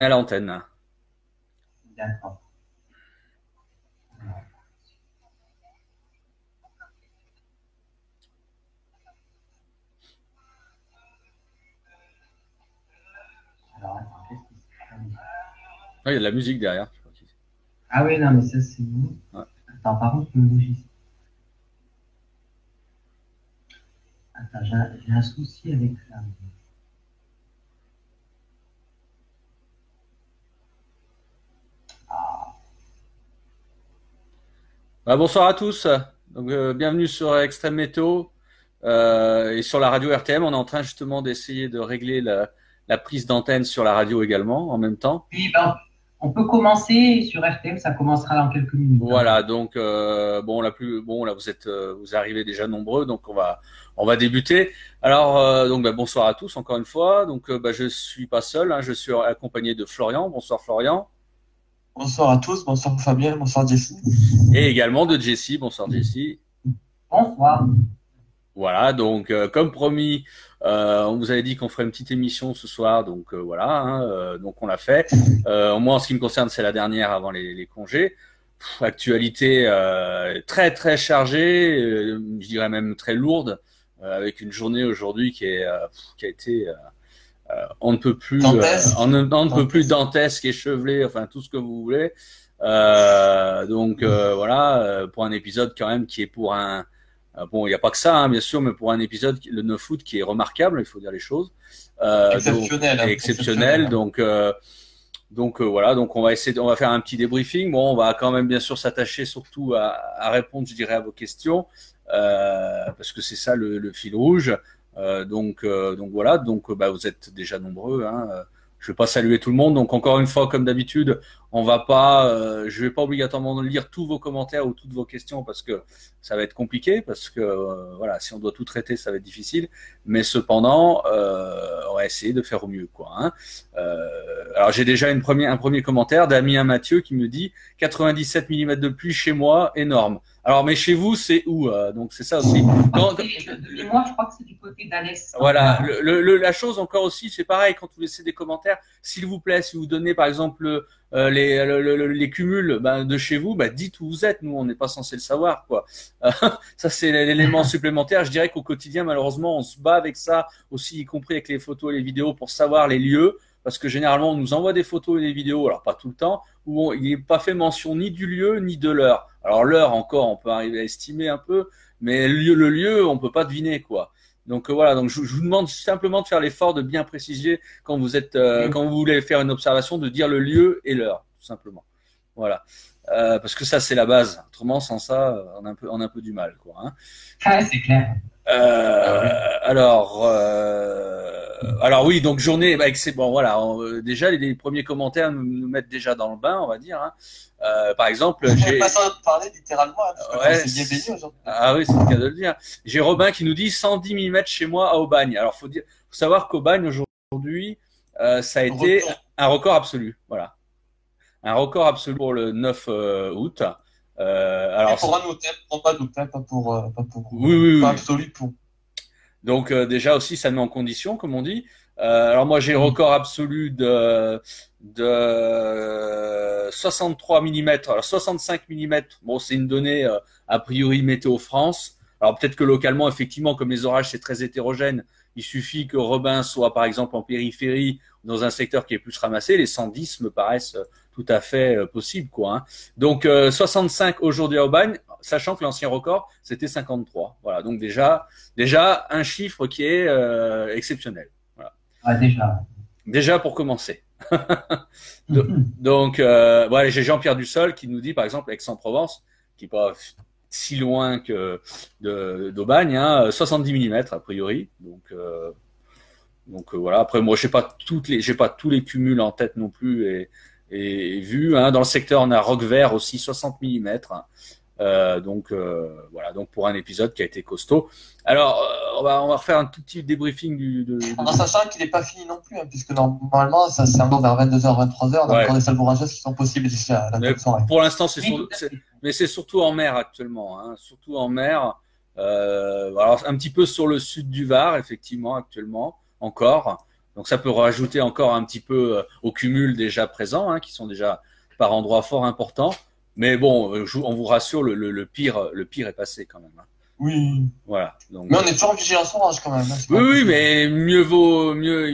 à l'antenne. D'accord. Alors, attends, qu'est-ce qui se passe? Ah, il y a de la musique derrière. Je crois qu'ici. Ah oui, non, mais ça, c'est bon. Ouais. Attends, par contre, le logiciel. Attends, j'ai un souci avec ça. Bah, bonsoir à tous. Donc, bienvenue sur Extrême Météo et sur la radio RTM. On est en train justement d'essayer de régler la prise d'antenne sur la radio également en même temps. Oui, ben, on peut commencer sur RTM, ça commencera dans quelques minutes, hein. Voilà, donc bon, là vous arrivez déjà nombreux, donc on va débuter. Alors donc bonsoir à tous encore une fois. Donc je suis pas seul, hein, je suis accompagné de Florian. Bonsoir Florian. Bonsoir à tous, bonsoir Fabien, bonsoir Jessie. Et également de Jessie. Bonsoir Jessie. Bonsoir. Voilà, donc comme promis, on vous avait dit qu'on ferait une petite émission ce soir, donc voilà, hein, donc on l'a fait. Moi, en ce qui me concerne, c'est la dernière avant les congés. Actualité très très chargée, je dirais même très lourde, avec une journée aujourd'hui qui a été on ne peut plus Dantesque. on ne peut plus dantesque, échevelé, enfin tout ce que vous voulez. Donc voilà, pour un épisode quand même qui est pour un bon, il n'y a pas que ça, hein, bien sûr, mais pour un épisode, le 9 août, qui est remarquable, il faut dire les choses. Exceptionnel, hein, Exceptionnel. exceptionnel. Donc voilà, donc on va faire un petit débriefing. Bon, on va quand même bien sûr s'attacher surtout à répondre, je dirais, à vos questions, parce que c'est ça le fil rouge. Donc voilà, donc vous êtes déjà nombreux, hein. Je vais pas saluer tout le monde, donc encore une fois, comme d'habitude, on va pas, je vais pas obligatoirement lire tous vos commentaires ou toutes vos questions parce que ça va être compliqué, parce que voilà, si on doit tout traiter, ça va être difficile. Mais cependant, on va essayer de faire au mieux, quoi, hein. Alors j'ai déjà un premier commentaire d'Amien Mathieu qui me dit 97 mm de pluie chez moi, énorme. Alors mais chez vous, c'est où donc c'est ça aussi. De mémoire, je crois que c'est du côté d'Alès. Voilà, la chose encore aussi, c'est pareil quand vous laissez des commentaires, s'il vous plaît, si vous donnez par exemple les cumuls de chez vous, dites où vous êtes. Nous, on n'est pas censé le savoir, quoi. Ça, c'est l'élément supplémentaire. Je dirais qu'au quotidien, malheureusement, on se bat avec ça aussi, y compris avec les photos et les vidéos, pour savoir les lieux, parce que généralement, on nous envoie des photos et des vidéos, alors pas tout le temps, où il n'est pas fait mention ni du lieu ni de l'heure. Alors l'heure, encore, on peut arriver à estimer un peu, mais le lieu, on peut pas deviner, quoi. Donc voilà, donc je vous demande simplement de faire l'effort de bien préciser quand vous êtes, quand vous voulez faire une observation, de dire le lieu et l'heure, tout simplement. Voilà, parce que ça c'est la base. Autrement, sans ça, on a un peu du mal, quoi, hein. Ah, c'est clair. Alors oui, donc journée, c'est bon, voilà. Déjà, les premiers commentaires nous mettent déjà dans le bain, on va dire, hein. Par exemple, J'ai pas ça de parler littéralement, hein, parce que ouais, c'est bien baigné aujourd'hui. ah oui, c'est le cas de le dire. J'ai Robin qui nous dit 110 mm chez moi à Aubagne. Alors, faut savoir qu'Aubagne aujourd'hui, ça a été Record. un record absolu. Voilà, un record absolu pour le 9 août. Et Alors, pour un hôtel, pour pas d'hôtel, oui, oui, pas oui. absolu pour. Donc déjà aussi, ça met en condition, comme on dit. Alors moi, j'ai le record absolu de 63 mm. Alors 65 mm, bon, c'est une donnée a priori Météo France. Alors peut-être que localement, effectivement, comme les orages, c'est très hétérogène, il suffit que Robin soit par exemple en périphérie, dans un secteur qui est plus ramassé. Les 110 me paraissent tout à fait possibles, quoi, hein. Donc 65 aujourd'hui à Aubagne, sachant que l'ancien record, c'était 53. Voilà, donc déjà un chiffre qui est exceptionnel. Voilà. Ah, déjà. Déjà pour commencer. Donc, voilà, j'ai Jean-Pierre Dussol qui nous dit, par exemple, Aix-en-Provence, qui n'est pas si loin que d'Aubagne, hein, 70 mm a priori. Donc voilà. Après, moi, j'ai pas tous les cumuls en tête non plus et vu, hein. Dans le secteur, on a Roquevert aussi 60 mm. Voilà, donc pour un épisode qui a été costaud. Alors, on va refaire un tout petit débriefing En sachant qu'il n'est pas fini non plus, hein, puisque normalement, ça c'est encore vers 22h, 23h, on a Ouais. encore des salles bourrageuses qui sont possibles d'ici à la fin de soirée. Pour l'instant, Oui, mais c'est surtout en mer actuellement, hein, surtout en mer. Alors un petit peu sur le sud du Var, effectivement, actuellement, encore. Donc ça peut rajouter encore un petit peu au cumul déjà présent, hein, qui sont déjà par endroits fort importants. Mais bon, on vous rassure, le pire est passé quand même, hein. Oui. Voilà. Donc, mais on est toujours en vigilance orange quand même, hein, oui, mais il vaut mieux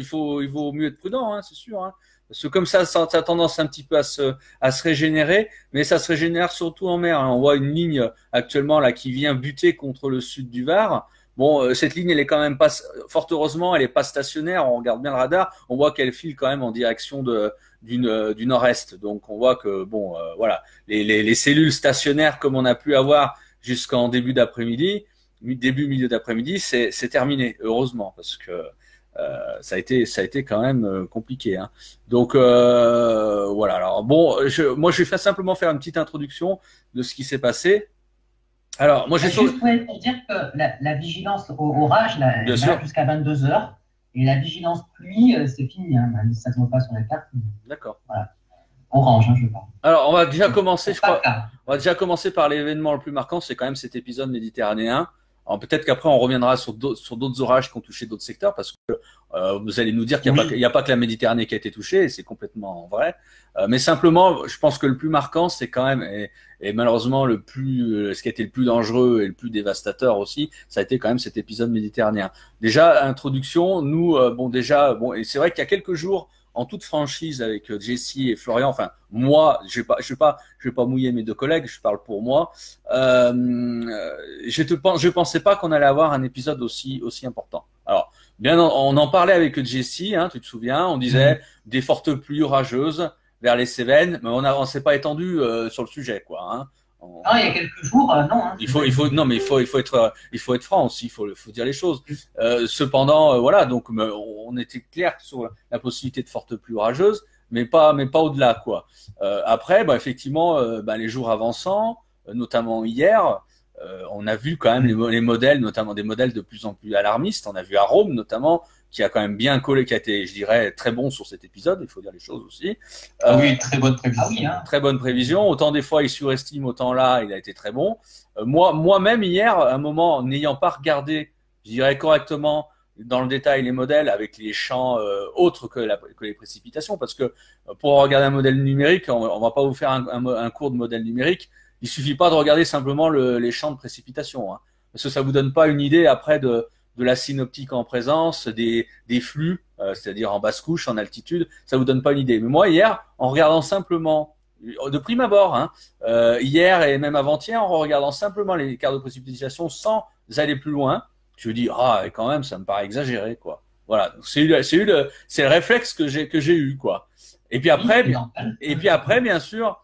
être prudent, hein, c'est sûr, hein. Parce que comme ça a tendance un petit peu à se régénérer, mais ça se régénère surtout en mer, hein. On voit une ligne actuellement là qui vient buter contre le sud du Var. Bon, cette ligne, elle est quand même pas, fort heureusement, elle est pas stationnaire. On regarde bien le radar, on voit qu'elle file quand même en direction du nord-est. Donc, on voit que bon, voilà, les cellules stationnaires comme on a pu avoir jusqu'en début d'après-midi, milieu d'après-midi, c'est terminé, heureusement, parce que ça a été quand même compliqué, hein. Donc voilà. Alors bon, moi je vais simplement faire une petite introduction de ce qui s'est passé. Alors moi j'ai juste pour dire que la vigilance orage, là, jusqu'à 22 h et la vigilance pluie, c'est fini, hein. Ça ne se voit pas sur la carte. D'accord. Voilà. Orange, hein, je parle. Alors on va déjà commencer, je crois. On va déjà commencer par l'événement le plus marquant, c'est quand même cet épisode méditerranéen. Alors peut-être qu'après on reviendra sur d'autres orages qui ont touché d'autres secteurs, parce que vous allez nous dire qu'il n'y a pas que la Méditerranée qui a été touchée, et c'est complètement vrai. Mais simplement, je pense que le plus marquant, c'est quand même, et malheureusement ce qui a été le plus dangereux et le plus dévastateur aussi, ça a été quand même cet épisode méditerranéen. Déjà, introduction, nous, et c'est vrai qu'il y a quelques jours, en toute franchise avec Jessie et Florian, enfin moi, je vais pas mouiller mes deux collègues, je parle pour moi. Je pensais pas qu'on allait avoir un épisode aussi important. Alors bien, on en parlait avec Jessie, hein, tu te souviens, on disait des fortes pluies orageuses vers les Cévennes, mais on s'est pas étendu sur le sujet, quoi, hein. Non, il y a quelques jours, non. Hein, il faut être franc aussi, il faut dire les choses. Cependant, voilà, donc on était clair sur la possibilité de fortes pluies orageuses, mais pas au-delà, quoi. Après, effectivement, les jours avançant, notamment hier, on a vu quand même les modèles, notamment des modèles de plus en plus alarmistes. On a vu à Rome, notamment, qui a quand même bien collé, qui a été, je dirais, très bon sur cet épisode. Il faut dire les choses aussi. Oui, très bonne prévision. Ah oui, hein. Très bonne prévision. Autant des fois il surestime, autant là il a été très bon. Moi-même hier, à un moment, n'ayant pas regardé, je dirais correctement dans le détail les modèles avec les champs autres que les précipitations, parce que pour regarder un modèle numérique, on va pas vous faire un cours de modèle numérique. Il suffit pas de regarder simplement les champs de précipitation, hein, parce que ça vous donne pas une idée après de la synoptique en présence, des flux, c'est-à-dire en basse couche, en altitude, ça vous donne pas une idée. Mais moi, hier, en regardant simplement, de prime abord, hein, hier et même avant-hier, en regardant simplement les cartes de précipitation sans aller plus loin, je me dis, quand même, ça me paraît exagéré, quoi. Voilà. C'est le réflexe que j'ai eu, quoi. Et puis après, bien sûr,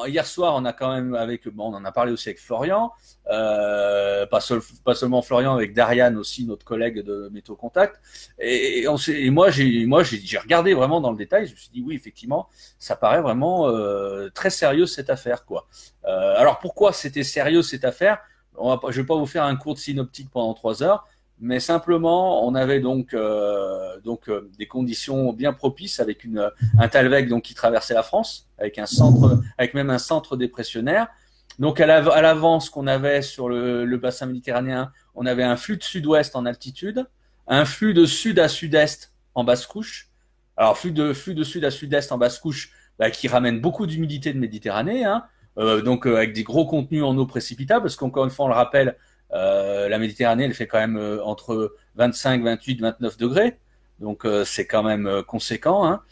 hier soir, on a quand même on en a parlé aussi avec Florian, pas seulement Florian, avec Darian aussi, notre collègue de Météo Contact. Et moi, j'ai regardé vraiment dans le détail. Je me suis dit oui, effectivement, ça paraît vraiment très sérieux cette affaire, quoi. Alors pourquoi c'était sérieux cette affaire? Je vais pas vous faire un cours de synoptique pendant 3 heures. Mais simplement, on avait donc des conditions bien propices avec un Talweg donc qui traversait la France avec même un centre dépressionnaire. Donc à l'avance qu'on avait sur le bassin méditerranéen, on avait un flux de sud-ouest en altitude, un flux de sud à sud-est en basse couche. Alors flux de sud à sud-est en basse couche qui ramène beaucoup d'humidité de Méditerranée, hein, avec des gros contenus en eau précipitable, parce qu'encore une fois on le rappelle, la Méditerranée, elle fait quand même entre 25, 28, 29 degrés. Donc, c'est quand même conséquent, hein.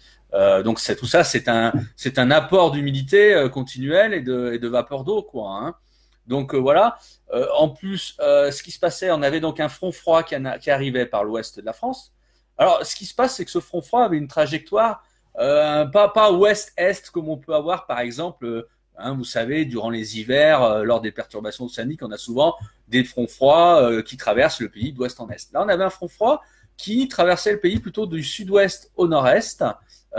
Donc, tout ça, c'est un apport d'humidité continuelle et de vapeur d'eau, quoi, hein. Donc, voilà. En plus, ce qui se passait, on avait donc un front froid qui arrivait par l'ouest de la France. Alors, ce qui se passe, c'est que ce front froid avait une trajectoire pas ouest-est comme on peut avoir, par exemple, hein, vous savez, durant les hivers, lors des perturbations océaniques, on a souvent des fronts froids qui traversent le pays d'ouest en est. Là, on avait un front froid qui traversait le pays plutôt du sud-ouest au nord-est,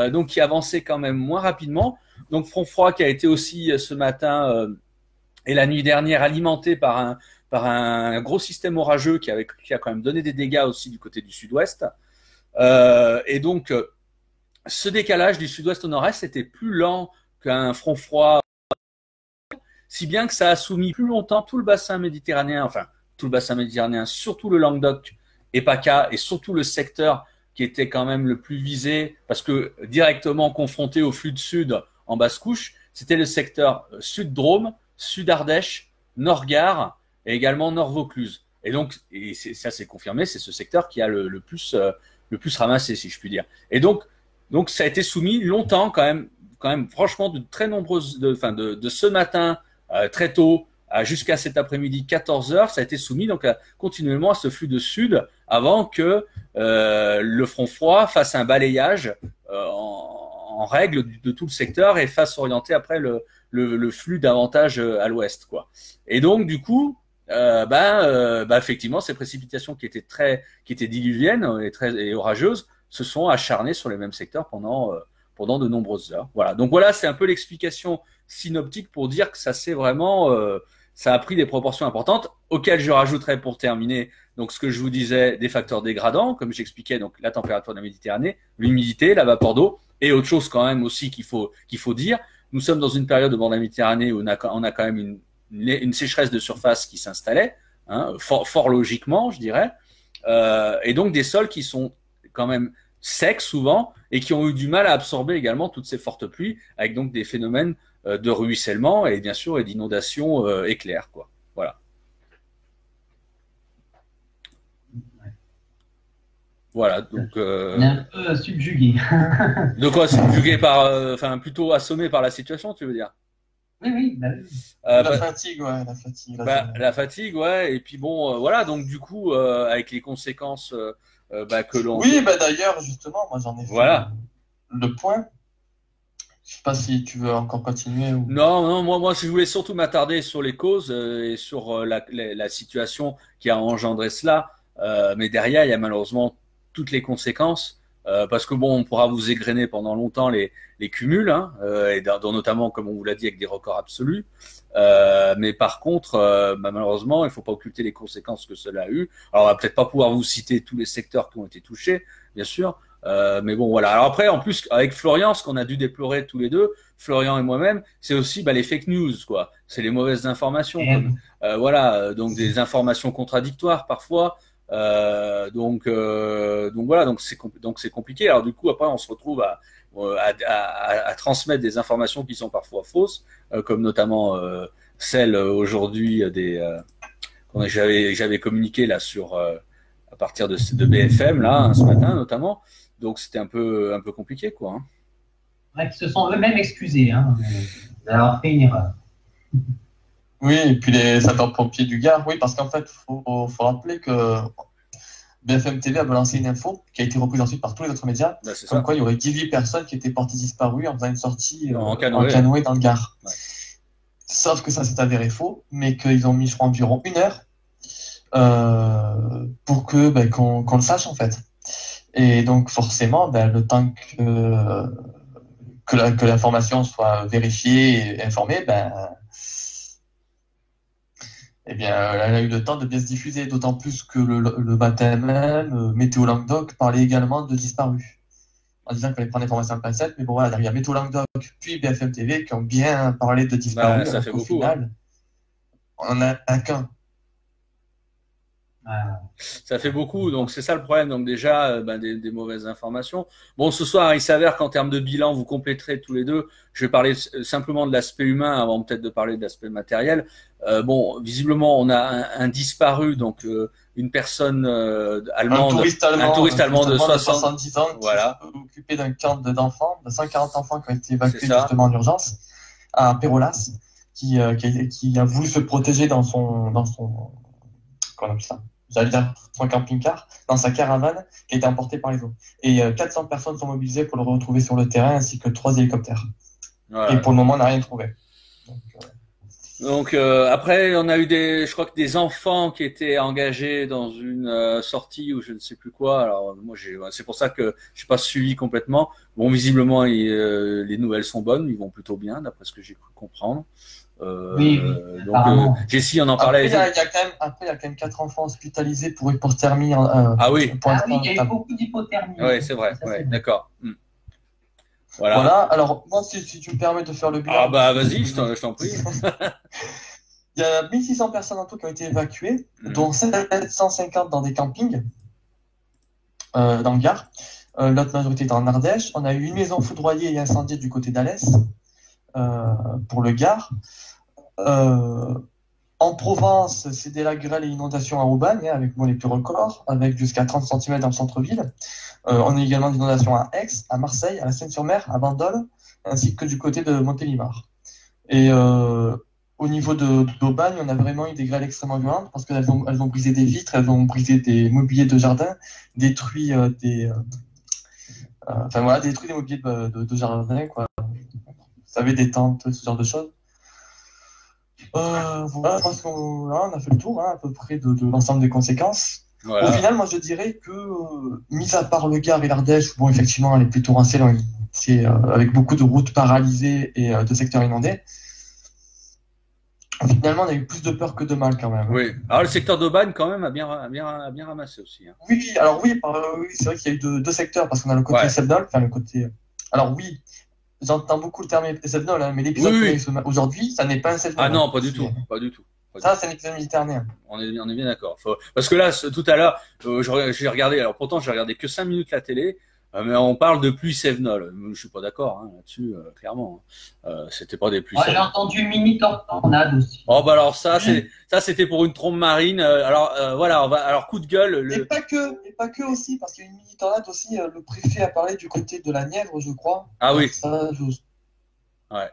donc qui avançait quand même moins rapidement. Donc front froid qui a été aussi ce matin et la nuit dernière alimenté par un gros système orageux qui a quand même donné des dégâts aussi du côté du sud-ouest. Et donc ce décalage du sud-ouest au nord-est était plus lent qu'un front froid, si bien que ça a soumis plus longtemps tout le bassin méditerranéen, surtout le Languedoc et PACA, et surtout le secteur qui était quand même le plus visé, parce que directement confronté au flux de sud en basse couche, c'était le secteur Sud-Drôme, Sud-Ardèche, Nord-Gare et également Nord-Vaucluse. Et donc, ça c'est confirmé, c'est ce secteur qui a le plus ramassé, si je puis dire. Et donc ça a été soumis longtemps quand même franchement de très nombreuses, de ce matin très tôt jusqu'à cet après-midi 14h, ça a été soumis donc continuellement à ce flux de sud avant que le front froid fasse un balayage en règle de tout le secteur et fasse orienter après le flux davantage à l'ouest, quoi. Et donc du coup, effectivement, ces précipitations qui étaient diluviennes et orageuses se sont acharnées sur les mêmes secteurs pendant de nombreuses heures. Voilà. Donc voilà, c'est un peu l'explication synoptique pour dire que ça c'est vraiment ça a pris des proportions importantes, auxquelles je rajouterais pour terminer donc ce que je vous disais des facteurs dégradants, comme j'expliquais, donc la température de la Méditerranée, l'humidité, la vapeur d'eau, et autre chose quand même aussi qu'il faut dire. Nous sommes dans une période au bord de la Méditerranée où on a quand même une sécheresse de surface qui s'installait, hein, fort logiquement, je dirais, et donc des sols qui sont quand même secs souvent et qui ont eu du mal à absorber également toutes ces fortes pluies, avec donc des phénomènes de ruissellement et bien sûr et d'inondations éclairs, quoi. Voilà. Voilà, donc. On est un peu subjugué. De quoi subjugué par, plutôt assommé par la situation, tu veux dire? Oui. La fatigue, ouais, la fatigue, ouais. Et puis bon, voilà, donc du coup, avec les conséquences que l'on. Oui, d'ailleurs, justement, moi j'en ai fait le point. Je sais pas si tu veux encore continuer ou. Non, moi, je voulais surtout m'attarder sur les causes et sur la situation qui a engendré cela. Mais derrière, il y a malheureusement toutes les conséquences. Parce que bon, on pourra vous égrener pendant longtemps les cumuls, hein, et notamment, comme on vous l'a dit, avec des records absolus. Mais par contre, malheureusement, il faut pas occulter les conséquences que cela a eu. Alors, on va peut-être pas pouvoir vous citer tous les secteurs qui ont été touchés, bien sûr. Mais bon, voilà. Alors après, en plus, avec Florian, ce qu'on a dû déplorer tous les deux, Florian et moi-même, c'est aussi les fake news, quoi. C'est les mauvaises informations. Voilà, donc des informations contradictoires parfois. Donc voilà, donc c'est compliqué. Alors du coup, après, on se retrouve à transmettre des informations qui sont parfois fausses, comme notamment celle aujourd'hui qu'on j'avais communiqué là à partir de BFM là, hein, ce matin notamment. Donc c'était un peu compliqué, quoi. Hein. Ouais, ils se sont eux-mêmes excusés d'avoir fait une erreur. Oui, et puis les sapeurs-pompiers du Gard, oui, parce qu'en fait, faut rappeler que BFM TV a balancé une info qui a été reprise ensuite par tous les autres médias, comme quoi il y aurait 18 personnes qui étaient portées disparues en faisant une sortie en canoë dans le Gard. Ouais. Sauf que ça s'est avéré faux, mais qu'ils ont mis, je crois, environ 1 heure pour qu'on le sache, en fait. Et donc, forcément, le temps que l'information soit vérifiée et informée, elle a eu le temps de bien se diffuser, d'autant plus que le matin même, Météo Languedoc parlait également de disparus, en disant qu'il fallait prendre l'information en pincette, mais bon voilà, derrière Météo Languedoc, puis BFM TV, qui ont bien parlé de disparus, ça fait beaucoup, final, on n'en a qu'un. Ça fait beaucoup, donc c'est ça le problème. Donc déjà, des mauvaises informations. Bon, ce soir, il s'avère qu'en termes de bilan, vous compléterez tous les deux. Je vais parler simplement de l'aspect humain avant peut-être de parler de l'aspect matériel. Bon, visiblement, on a un disparu, donc une personne allemande, un touriste allemand de 70 ans, voilà, qui s'est occupé d'un camp d'enfants, de 140 enfants qui ont été évacués justement en urgence à Pérolas, qui a voulu se protéger dans son comment on appelle ça, j'allais dire son camping-car, dans sa caravane qui a été emportée par les eaux. Et 400 personnes sont mobilisées pour le retrouver sur le terrain, ainsi que 3 hélicoptères. Ouais. Et pour le moment, on n'a rien trouvé. Donc après, on a eu je crois que des enfants qui étaient engagés dans une sortie ou je ne sais plus quoi. Alors moi, c'est pour ça que je n'ai pas suivi complètement. Bon, visiblement, les nouvelles sont bonnes, ils vont plutôt bien, d'après ce que j'ai cru comprendre. Oui. Donc Jessie, on en parlait. Après, il y a quand même 4 enfants hospitalisés pour hypothermie. Ah oui. Il y a eu beaucoup d'hypothermie. Oui, c'est vrai. Ouais, d'accord. Voilà. Alors moi, si tu me permets de faire le bilan. Ah vas-y, je t'en prie. Il y a 1600 personnes en tout qui ont été évacuées, dont 750 dans des campings. dans le Gard. L'autre majorité est en Ardèche. On a eu une maison foudroyée et incendiée du côté d'Alès pour le Gard. En Provence, c'est des lacs grêles et inondations à Aubagne, avec les plus records, avec jusqu'à 30 cm dans le centre-ville. On a également des inondations à Aix, à Marseille, à la Seine-sur-Mer, à Bandol, ainsi que du côté de Montélimar. Et au niveau d'Aubagne, on a vraiment eu des grêles extrêmement violentes parce qu'elles ont brisé des vitres, elles ont brisé des mobiliers de jardin, détruit détruit des mobiliers de jardin, quoi. Vous savez, des tentes, ce genre de choses. Voilà, je pense qu'on a fait le tour à peu près de l'ensemble des conséquences. Voilà. Au final, moi je dirais que, mis à part le Gard et l'Ardèche, bon, effectivement, les plus torrentielles, c'est avec beaucoup de routes paralysées et de secteurs inondés. Finalement, on a eu plus de peur que de mal quand même. Oui, alors le secteur d'Aubagne, quand même, a bien ramassé aussi. Hein. Oui, alors oui, c'est vrai qu'il y a eu deux secteurs parce qu'on a le côté Sebnol, enfin le côté. Alors oui. J'entends beaucoup le terme Sebnol, hein, mais l'épisode aujourd'hui, ça n'est pas un Sebnol. Ah non, pas du tout. Ça, c'est un épisode méditerranéen. On est bien d'accord. Parce que là, tout à l'heure, j'ai regardé, alors pourtant, j'ai regardé que 5 minutes la télé, mais on parle de pluie Sebnol. Je suis pas d'accord là-dessus, clairement. C'était pas des pluies Sebnol. J'ai entendu mini tornade aussi. Oh, bah alors ça, c'était pour une trombe marine. Voilà, alors coup de gueule. Et pas que aussi, parce qu'il y a une mini tornade aussi. Le préfet a parlé du côté de la Nièvre, je crois. Ah oui. Ouais.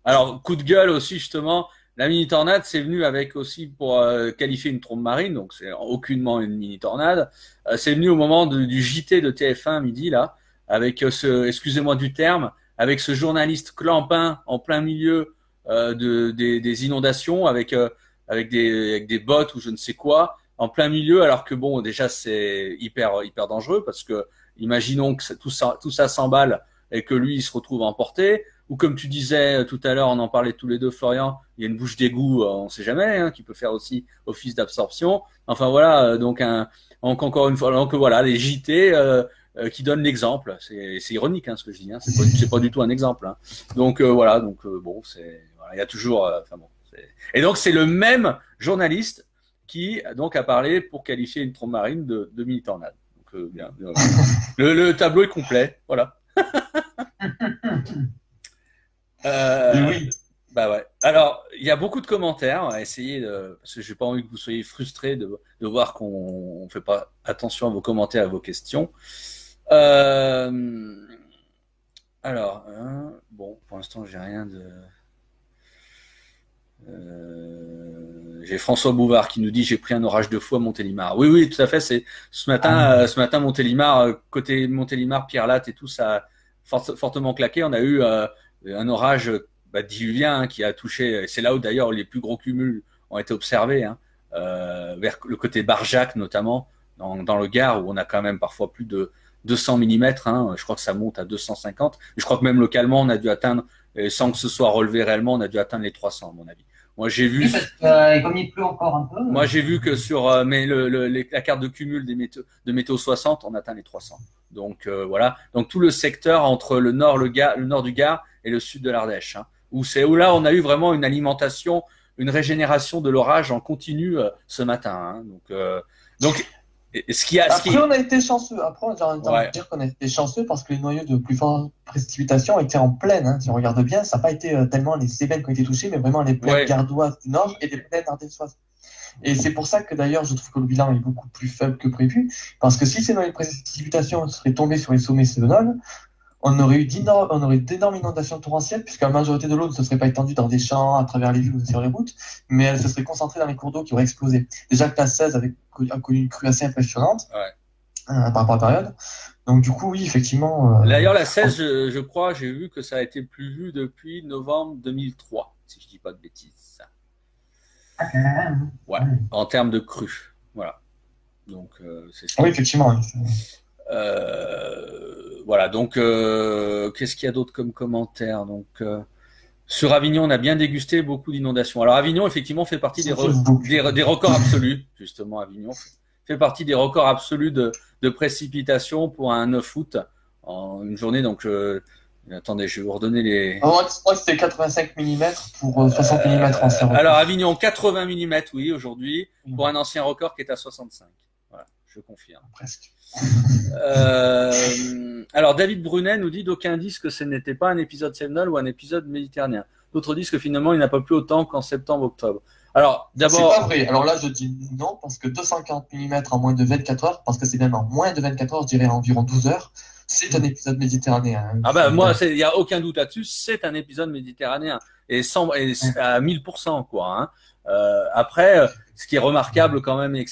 Alors, coup de gueule aussi, justement. La mini-tornade, c'est venu avec aussi pour qualifier une trombe marine, donc c'est aucunement une mini-tornade. C'est venu au moment du JT de TF1 midi, là, avec excusez-moi du terme, avec ce journaliste clampin en plein milieu des inondations, avec des bottes ou je ne sais quoi, en plein milieu, alors que bon, déjà c'est hyper dangereux parce que imaginons que tout ça s'emballe et que lui il se retrouve emporté. Ou comme tu disais tout à l'heure, on en parlait tous les deux, Florian, il y a une bouche d'égout, on ne sait jamais, qui peut faire aussi office d'absorption. Enfin voilà, donc encore une fois, donc voilà, les JT qui donnent l'exemple. C'est ironique ce que je dis, c'est pas du tout un exemple. Donc voilà, donc bon, il y a toujours, et donc c'est le même journaliste qui donc a parlé pour qualifier une trombe marine de mini-tornade. Donc bien, le tableau est complet, voilà. Oui. Bah ouais. Alors, il y a beaucoup de commentaires. On va essayer parce que j'ai pas envie que vous soyez frustrés de voir qu'on fait pas attention à vos commentaires et à vos questions. Alors, bon, pour l'instant, j'ai rien de. J'ai François Bouvard qui nous dit j'ai pris un orage de fou à Montélimar. Oui, tout à fait. C'est ce matin Montélimar, côté Montélimar, Pierre Latte et tout ça a fortement claqué. On a eu un orage diluvien qui a touché. C'est là où d'ailleurs les plus gros cumuls ont été observés, vers le côté Barjac notamment, dans le Gard où on a quand même parfois plus de 200 mm. Je crois que ça monte à 250. Je crois que même localement on a dû atteindre, sans que ce soit relevé réellement, on a dû atteindre les 300 à mon avis. Moi j'ai vu. Comme il pleut encore un peu. Moi j'ai vu que sur la carte de cumul de météo 60, on atteint les 300. Donc voilà. Donc tout le secteur entre le nord du Gard et le sud de l'Ardèche, où là on a eu vraiment une alimentation, une régénération de l'orage en continu ce matin. Donc on a été chanceux. Après, on a envie de dire qu'on a été chanceux parce que les noyaux de plus forte précipitation étaient en plaine. Si on regarde bien, ça n'a pas été tellement les Cévennes qui ont été touchées, mais vraiment les plaines gardoises du nord et les plaines ardéchoises. Et c'est pour ça que d'ailleurs, je trouve que le bilan est beaucoup plus faible que prévu, parce que si ces noyaux de précipitation seraient tombés sur les sommets cévenols, on aurait eu d'énormes inondations torrentielles, puisque la majorité de l'eau ne se serait pas étendue dans des champs, à travers les villes ou sur les routes, mais elle se serait concentrée dans les cours d'eau qui auraient explosé. Déjà que la 16 a connu une crue assez impressionnante par rapport à la période. Donc du coup, oui, effectivement... D'ailleurs, la 16, je crois, j'ai vu que ça a été plus vu depuis novembre 2003, si je ne dis pas de bêtises. Ouais, en termes de crue. Voilà. Donc, c'est ça. Oui, effectivement. Voilà, donc qu'est-ce qu'il y a d'autre comme commentaire? Donc sur Avignon, on a bien dégusté beaucoup d'inondations. Alors Avignon, effectivement, fait partie des records absolus. Justement, Avignon fait partie des records absolus de précipitations pour un 9 août en une journée. Donc attendez, je vais vous redonner les. Moi, c'était 85 mm pour 60 mm ancien record. Alors Avignon, 80 mm, oui, aujourd'hui, pour un ancien record qui est à 65. Voilà. je confirme. Presque. Alors David Brunet nous dit d'aucuns disent que ce n'était pas un épisode séminal ou un épisode méditerranéen. D'autres disent que finalement il n'a pas plu autant qu'en septembre-octobre. Alors d'abord. C'est pas vrai. Alors là je dis non parce que 240 mm en moins de 24 heures, parce que c'est même en moins de 24 heures, je dirais environ 12 heures, c'est un épisode méditerranéen. Ah bah moi il n'y a aucun doute là-dessus, c'est un épisode méditerranéen et à 1000% quoi. Hein. Après, ce qui est remarquable quand même, même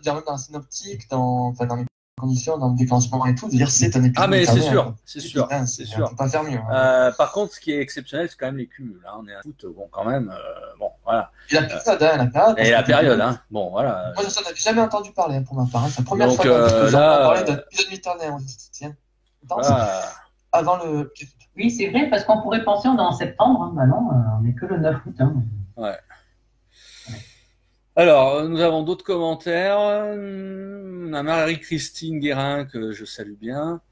dans la synoptique, dans les conditions, dans le déclenchement et tout, dire c'est un épisode. Ah mais c'est sûr. On peut pas faire mieux. Hein. Par contre, ce qui est exceptionnel, c'est quand même les cumuls. Hein. On est à foot, bon quand même, bon voilà. Et la période, Et la période, hein. Bon voilà. Moi, je n'avais jamais entendu parler pour ma part. Hein. C'est la première fois que j'entends parler d'un épisode méditerranéen aussi. Avant le. Oui, c'est vrai, parce qu'on pourrait penser on est en septembre. Hein. Bah non, on n'est que le 9 août. Hein. Ouais. Alors, nous avons d'autres commentaires. On a Marie-Christine Guérin, que je salue bien,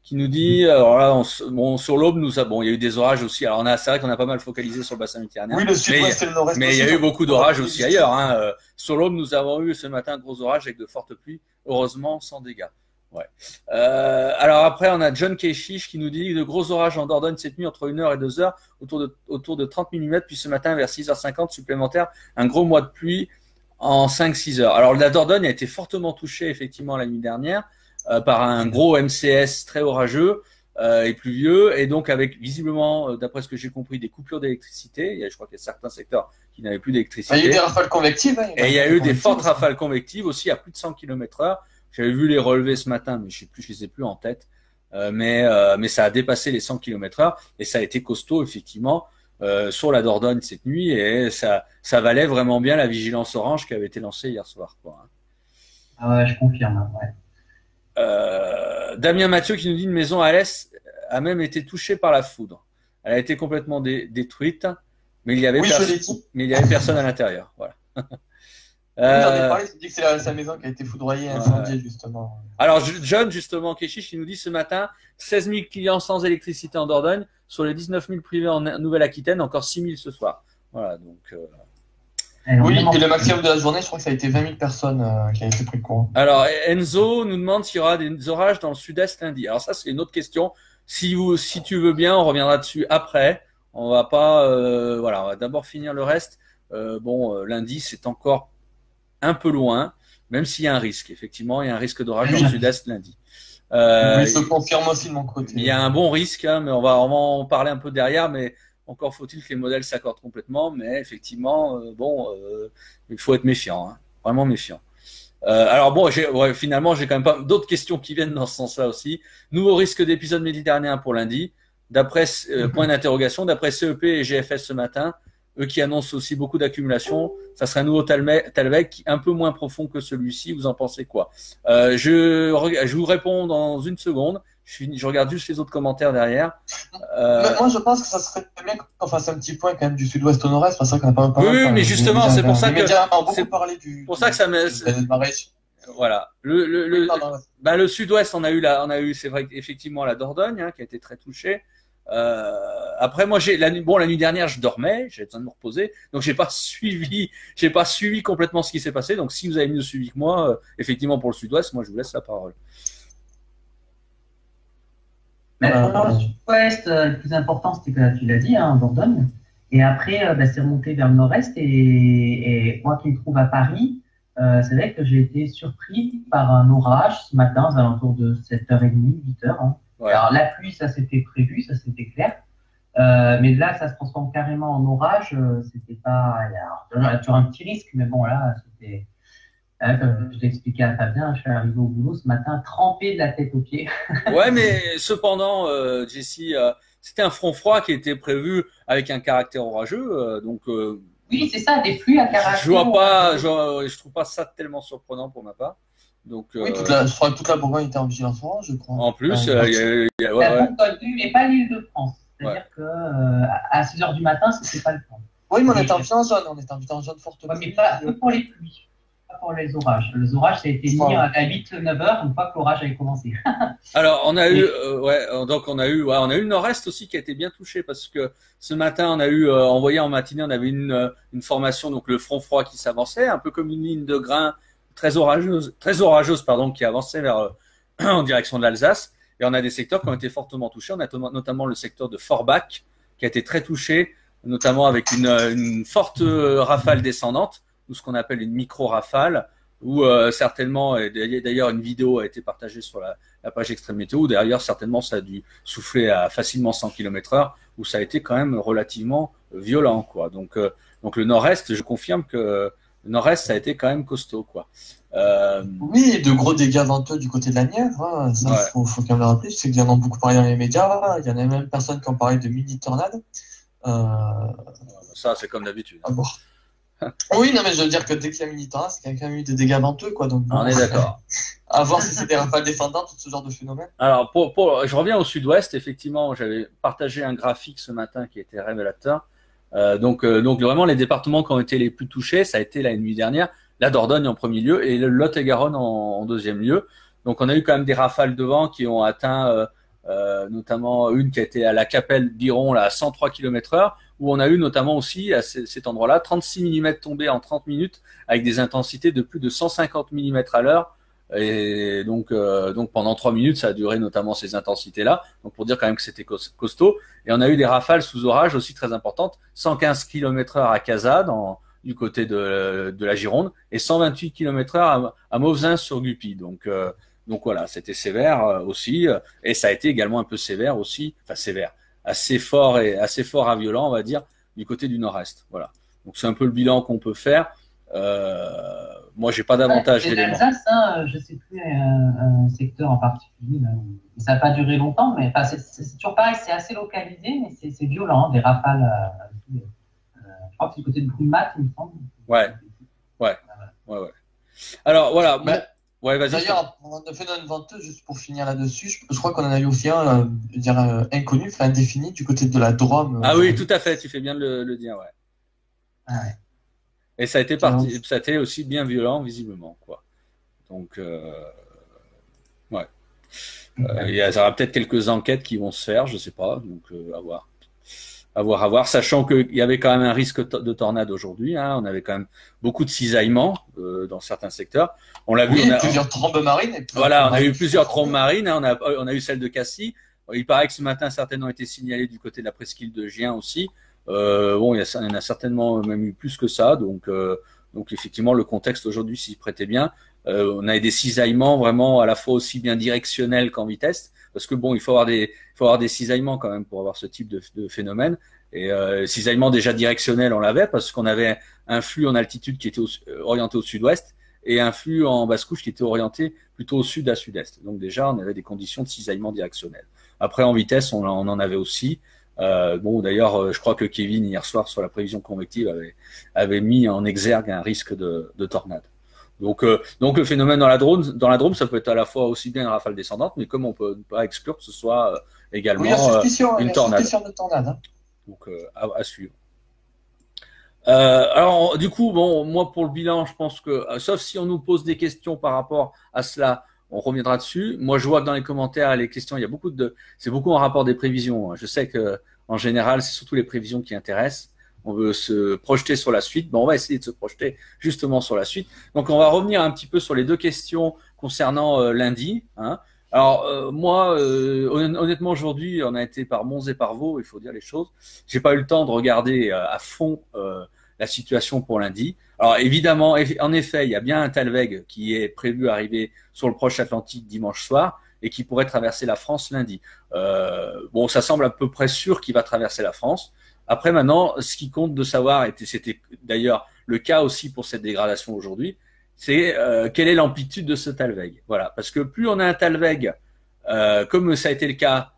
qui nous dit, alors là, sur l'Aube, il y a eu des orages aussi. Alors, c'est vrai qu'on a pas mal focalisé sur le bassin méditerranéen. Oui, le sud-ouest et le nord-est. Mais il y a eu beaucoup d'orages aussi ailleurs. Hein. Sur l'Aube, nous avons eu ce matin de gros orages avec de fortes pluies, heureusement sans dégâts. Ouais. Alors après, on a John Keshish qui nous dit de gros orages en Dordogne cette nuit entre 1h et 2h, autour de 30 mm, puis ce matin vers 6h50 supplémentaire, un gros mois de pluie en 5-6 heures. Alors la Dordogne a été fortement touchée effectivement la nuit dernière par un gros MCS très orageux et pluvieux, et donc avec visiblement, d'après ce que j'ai compris, des coupures d'électricité. Je crois qu'il y a certains secteurs qui n'avaient plus d'électricité. Il y a eu des rafales convectives. Hein, et il y a eu des fortes rafales convectives aussi à plus de 100 km/h. J'avais vu les relevés ce matin, mais je les ai plus en tête. Mais ça a dépassé les 100 km/h et ça a été costaud effectivement sur la Dordogne cette nuit, et ça valait vraiment bien la vigilance orange qui avait été lancée hier soir. Quoi. Ah ouais, je confirme. Ouais. Damien Mathieu qui nous dit une maison à l'est a même été touchée par la foudre. Elle a été complètement détruite, mais il y avait personne à l'intérieur. Voilà. J'en ai parlé, il dit que c'est sa maison qui a été foudroyée, incendiée, justement. Alors, John, justement, Keshish, il nous dit ce matin, 16 000 clients sans électricité en Dordogne, sur les 19 000 privés en Nouvelle-Aquitaine, encore 6 000 ce soir. Voilà, donc. Oui, et le maximum de la journée, je crois que ça a été 20 000 personnes qui a été pris de courant. Alors, Enzo nous demande s'il y aura des orages dans le sud-est lundi. Alors, ça, c'est une autre question. Si tu veux bien, on reviendra dessus après. On va pas, on va d'abord finir le reste. Lundi, c'est encore un peu loin, même s'il y a un risque. Effectivement, il y a un risque d'orage dans le sud-est lundi. Oui, je confirme aussi de mon côté. Il y a un bon risque, hein, mais on va en parler un peu derrière, mais encore faut-il que les modèles s'accordent complètement. Mais effectivement, il faut être méfiant, hein, vraiment méfiant. Alors bon, finalement, j'ai quand même pas d'autres questions qui viennent dans ce sens-là aussi. Nouveau risque d'épisode méditerranéen pour lundi. D'après point d'interrogation, d'après CEP et GFS ce matin, eux qui annoncent aussi beaucoup d'accumulation, ça serait un nouveau Talbec un peu moins profond que celui-ci. Vous en pensez quoi? Je vous réponds dans une seconde. Je regarde juste les autres commentaires derrière. Moi, je pense que ça serait bien qu'on fasse un petit point quand même du sud-ouest au nord-est, parce qu'on n'a pas parlé. Oui, mais justement, c'est pour ça que pour ça que ça me. Voilà. Le sud-ouest, on a eu, c'est vrai, effectivement, la Dordogne, hein, qui a été très touchée. Après, moi, la nuit dernière, je dormais, j'avais besoin de me reposer, donc j'ai pas suivi complètement ce qui s'est passé. Donc, si vous avez mieux suivi que moi, effectivement, pour le sud-ouest, moi, je vous laisse la parole. Mais pour le sud-ouest, le plus important, c'était que tu l'as dit, hein, Dordogne. Et après, c'est remonté vers le nord-est. Et moi qui me trouve à Paris, c'est vrai que j'ai été surpris par un orage ce matin, aux alentours de 7h30, 8h. Hein. Ouais. Alors, la pluie, ça c'était prévu, ça c'était clair. Mais là, ça se transforme carrément en orage. C'était pas. Il y a toujours un petit risque, mais bon, là, c'était. Comme je l'ai expliqué à Fabien, je suis arrivé au boulot ce matin trempé de la tête aux pieds. Ouais, mais cependant, Jessie, c'était un front froid qui était prévu avec un caractère orageux, donc. Oui, c'est ça, des pluies à caractère. Je trouve pas ça tellement surprenant pour ma part. Donc. Oui, toute la Bourgogne était en vigilance orange, je crois. En plus, il y a la Bourgogne, mais pas l'Île-de-France. C'est-à-dire que à 6h du matin, c'était pas le temps. Oui, mais on était en zone, en zone forte. Ouais, mais pas pour les pluies. Pour les orages. Les orages, ça a été mis à 8-9 heures, une fois que l'orage avait commencé. Alors, on a eu le nord-est aussi qui a été bien touché parce que ce matin, on a eu, envoyé en matinée, on avait une formation, donc le front froid qui s'avançait, un peu comme une ligne de grain très orageuse pardon, qui avançait vers en direction de l'Alsace. Et on a des secteurs qui ont été fortement touchés. On a notamment le secteur de Forbach qui a été très touché, notamment avec une forte rafale descendante, ou ce qu'on appelle une micro-rafale, où certainement, et d'ailleurs une vidéo a été partagée sur la page Extrême Météo, où d'ailleurs certainement ça a dû souffler à facilement 100 km/h, où ça a été quand même relativement violent, quoi. Donc le nord-est, je confirme que le nord-est, ça a été quand même costaud, quoi. Oui, de gros dégâts venteux du côté de la Nièvre, hein. Ça, faut quand même le rappeler. C'est qu'il y en a beaucoup parlé dans les médias. Il y en a même personnes qui ont parlé de mini-tornades. Ça, c'est comme d'habitude. Ah bon. Oui, non, mais je veux dire que dès qu'il y a mini-tornade, c'est qu'il y a quand même eu des dégâts venteux, quoi. Donc, on est d'accord. À voir si c'est des rafales descendantes ou ce genre de phénomène. Alors, je reviens au sud-ouest. Effectivement, j'avais partagé un graphique ce matin qui était révélateur. Donc vraiment, les départements qui ont été les plus touchés, ça a été la nuit dernière, la Dordogne en premier lieu et le Lot-et-Garonne en deuxième lieu. Donc, on a eu quand même des rafales de vent qui ont atteint, notamment une qui a été à la Capelle-Biron là, à 103 km/h, où on a eu notamment aussi à cet endroit-là 36 mm tombés en 30 minutes avec des intensités de plus de 150 mm à l'heure. Et donc pendant 3 minutes, ça a duré notamment ces intensités-là. Donc pour dire quand même que c'était costaud. Et on a eu des rafales sous orage aussi très importantes, 115 km/h à Cazades, du côté de la Gironde, et 128 km/h à Mauvzin sur Guppy. Donc voilà, c'était sévère aussi, et ça a été également un peu sévère aussi, enfin sévère, assez fort à violent, on va dire, du côté du nord-est. Voilà. Donc c'est un peu le bilan qu'on peut faire. Moi, j'ai pas davantage d'éléments. L'Alsace, hein, je sais plus un secteur en particulier. Là, ça n'a pas duré longtemps, mais c'est toujours pareil, c'est assez localisé, mais c'est violent, des rafales. Je crois que c'est du côté de Brumat, il me semble. Ouais. Alors voilà. Ouais, vas-y. D'ailleurs, on a fait un venteux, juste pour finir là-dessus. Je crois qu'on en a eu aussi un, inconnu, enfin indéfini, du côté de la Drôme. Ah oui, tout à fait. Tu fais bien de le dire, ouais. Ah ouais. Et ça a été ça a été aussi bien violent, visiblement, quoi. Donc, ouais. Il y aura peut-être quelques enquêtes qui vont se faire, je sais pas. Donc, à voir. Sachant qu'il y avait quand même un risque de tornade aujourd'hui. Hein, on avait quand même beaucoup de cisaillements dans certains secteurs. On l'a vu. Oui, plusieurs trombes marines. Voilà, on a eu plusieurs trombes marines. Hein, on a eu celle de Cassis. Il paraît que ce matin, certaines ont été signalées du côté de la presqu'île de Gien aussi. Bon, il y en a certainement même eu plus que ça, donc effectivement le contexte aujourd'hui s'y prêtait bien. On a des cisaillements vraiment à la fois aussi bien directionnels qu'en vitesse, parce que bon, il faut avoir des cisaillements quand même pour avoir ce type de phénomène. Et cisaillement déjà directionnel, on l'avait parce qu'on avait un flux en altitude qui était orienté au sud-ouest et un flux en basse-couche qui était orienté plutôt au sud à sud-est. Donc déjà, on avait des conditions de cisaillement directionnel. Après, en vitesse, on en avait aussi. Bon, d'ailleurs, je crois que Kevin, hier soir, sur la prévision convective, avait mis en exergue un risque de tornade. Donc le phénomène dans la Drôme, ça peut être à la fois aussi bien une rafale descendante, mais comme on peut pas exclure que ce soit également une tornade. De tornade, hein. Donc, à suivre. Alors, du coup, bon, moi, pour le bilan, je pense que, sauf si on nous pose des questions par rapport à cela, on reviendra dessus. Moi, je vois que dans les commentaires, les questions, il y a c'est beaucoup en rapport des prévisions. Je sais que, en général, c'est surtout les prévisions qui intéressent. On veut se projeter sur la suite. Ben, on va essayer de se projeter justement sur la suite. Donc, on va revenir un petit peu sur les deux questions concernant lundi. Hein. Alors, moi, honnêtement, aujourd'hui, on a été par Mons et par Vaux, il faut dire les choses. J'ai pas eu le temps de regarder à fond la situation pour lundi. Alors, évidemment, en effet, il y a bien un Talweg qui est prévu arriver sur le proche Atlantique dimanche soir et qui pourrait traverser la France lundi. Bon, ça semble à peu près sûr qu'il va traverser la France. Après, maintenant, ce qui compte de savoir, et c'était d'ailleurs le cas aussi pour cette dégradation aujourd'hui, c'est quelle est l'amplitude de ce Talweg. Voilà, parce que plus on a un Talweg, comme ça a été le cas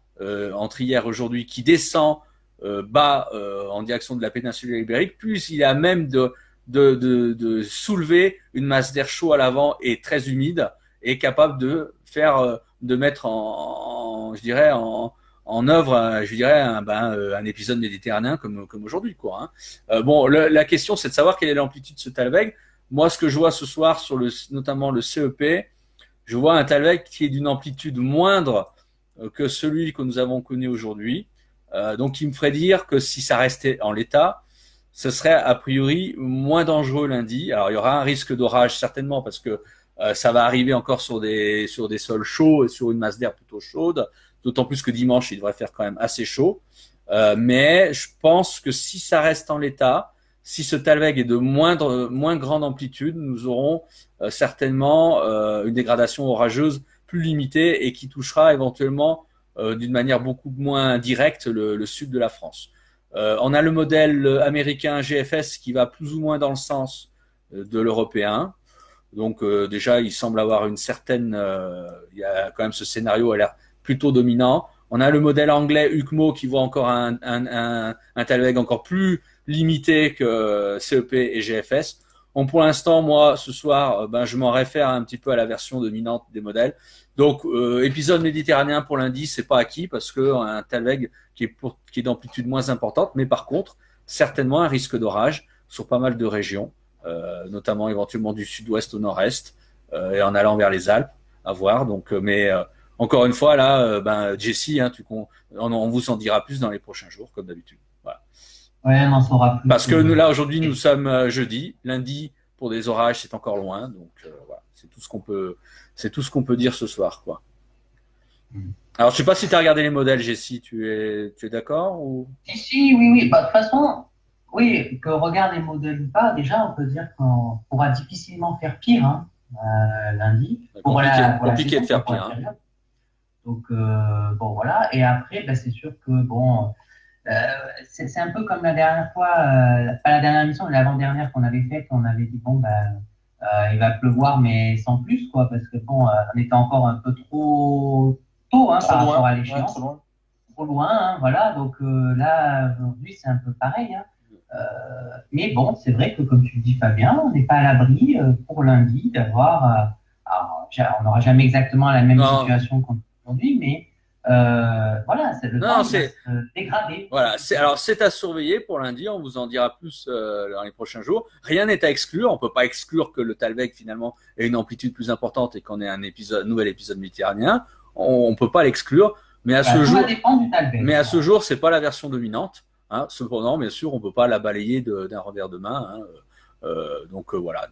entre hier et aujourd'hui, qui descend bas en direction de la péninsule ibérique, plus il a même de soulever une masse d'air chaud à l'avant et très humide et capable de mettre je dirais en œuvre, je dirais un épisode méditerranéen comme aujourd'hui, quoi. Hein. Bon, la question c'est de savoir quelle est l'amplitude de ce Talweg. Moi, ce que je vois ce soir sur notamment le CEP, je vois un Talweg qui est d'une amplitude moindre que celui que nous avons connu aujourd'hui. Donc, il me ferait dire que si ça restait en l'état, ce serait a priori moins dangereux lundi. Alors il y aura un risque d'orage certainement parce que ça va arriver encore sur des sols chauds et sur une masse d'air plutôt chaude. D'autant plus que dimanche il devrait faire quand même assez chaud. Mais je pense que si ça reste en l'état, si ce Talweg est de moins grande amplitude, nous aurons certainement une dégradation orageuse plus limitée et qui touchera éventuellement d'une manière beaucoup moins directe le sud de la France. On a le modèle américain GFS qui va plus ou moins dans le sens de l'européen. Donc déjà, il semble avoir une certaine... il y a quand même ce scénario a l'air plutôt dominant. On a le modèle anglais UCMO qui voit encore un Talweg encore plus limité que CEP et GFS. Bon, pour l'instant, moi, ce soir, je m'en réfère un petit peu à la version dominante des modèles. Donc, épisode méditerranéen pour lundi, c'est pas acquis parce que un Talweg qui est d'amplitude moins importante, mais par contre, certainement un risque d'orage sur pas mal de régions, notamment éventuellement du sud-ouest au nord-est et en allant vers les Alpes, à voir. Donc, encore une fois, là, Jessie, hein, on vous en dira plus dans les prochains jours, comme d'habitude. Voilà. Ouais, on en saura plus. Parce que nous, là, aujourd'hui, nous sommes jeudi. Lundi, pour des orages, c'est encore loin. Donc, voilà, c'est tout ce qu'on peut dire ce soir, quoi. Alors, je sais pas si tu as regardé les modèles, Jessie, tu es d'accord ou... Si, oui. Bah, de toute façon, oui, que regarde les modèles ou pas, déjà, on peut dire qu'on pourra difficilement faire pire, hein, lundi. Compliqué de faire pire. Hein. Donc, bon, voilà. Et après, c'est sûr que, bon, c'est un peu comme la dernière fois, pas la dernière émission, mais l'avant-dernière qu'on avait faite, on avait dit, bon, il va pleuvoir, mais sans plus, quoi, parce que, bon, on était encore un peu trop tôt, hein, par rapport à l'échéance. Trop loin, hein, voilà. Donc, là, aujourd'hui, c'est un peu pareil, hein. Mais bon, c'est vrai que, comme tu le dis, Fabien, on n'est pas à l'abri pour lundi d'avoir. On n'aura jamais exactement la même situation qu'aujourd'hui, mais voilà, c'est le temps de se dégrader. Voilà, c'est à surveiller pour lundi. On vous en dira plus dans les prochains jours. Rien n'est à exclure. On peut pas exclure que le Talweg finalement ait une amplitude plus importante et qu'on ait un nouvel épisode méditerranéen. On peut pas l'exclure. Mais à ce jour, mais à ce jour, c'est pas la version dominante. Hein. Cependant, bien sûr, on peut pas la balayer d'un revers de main. Hein. Donc voilà.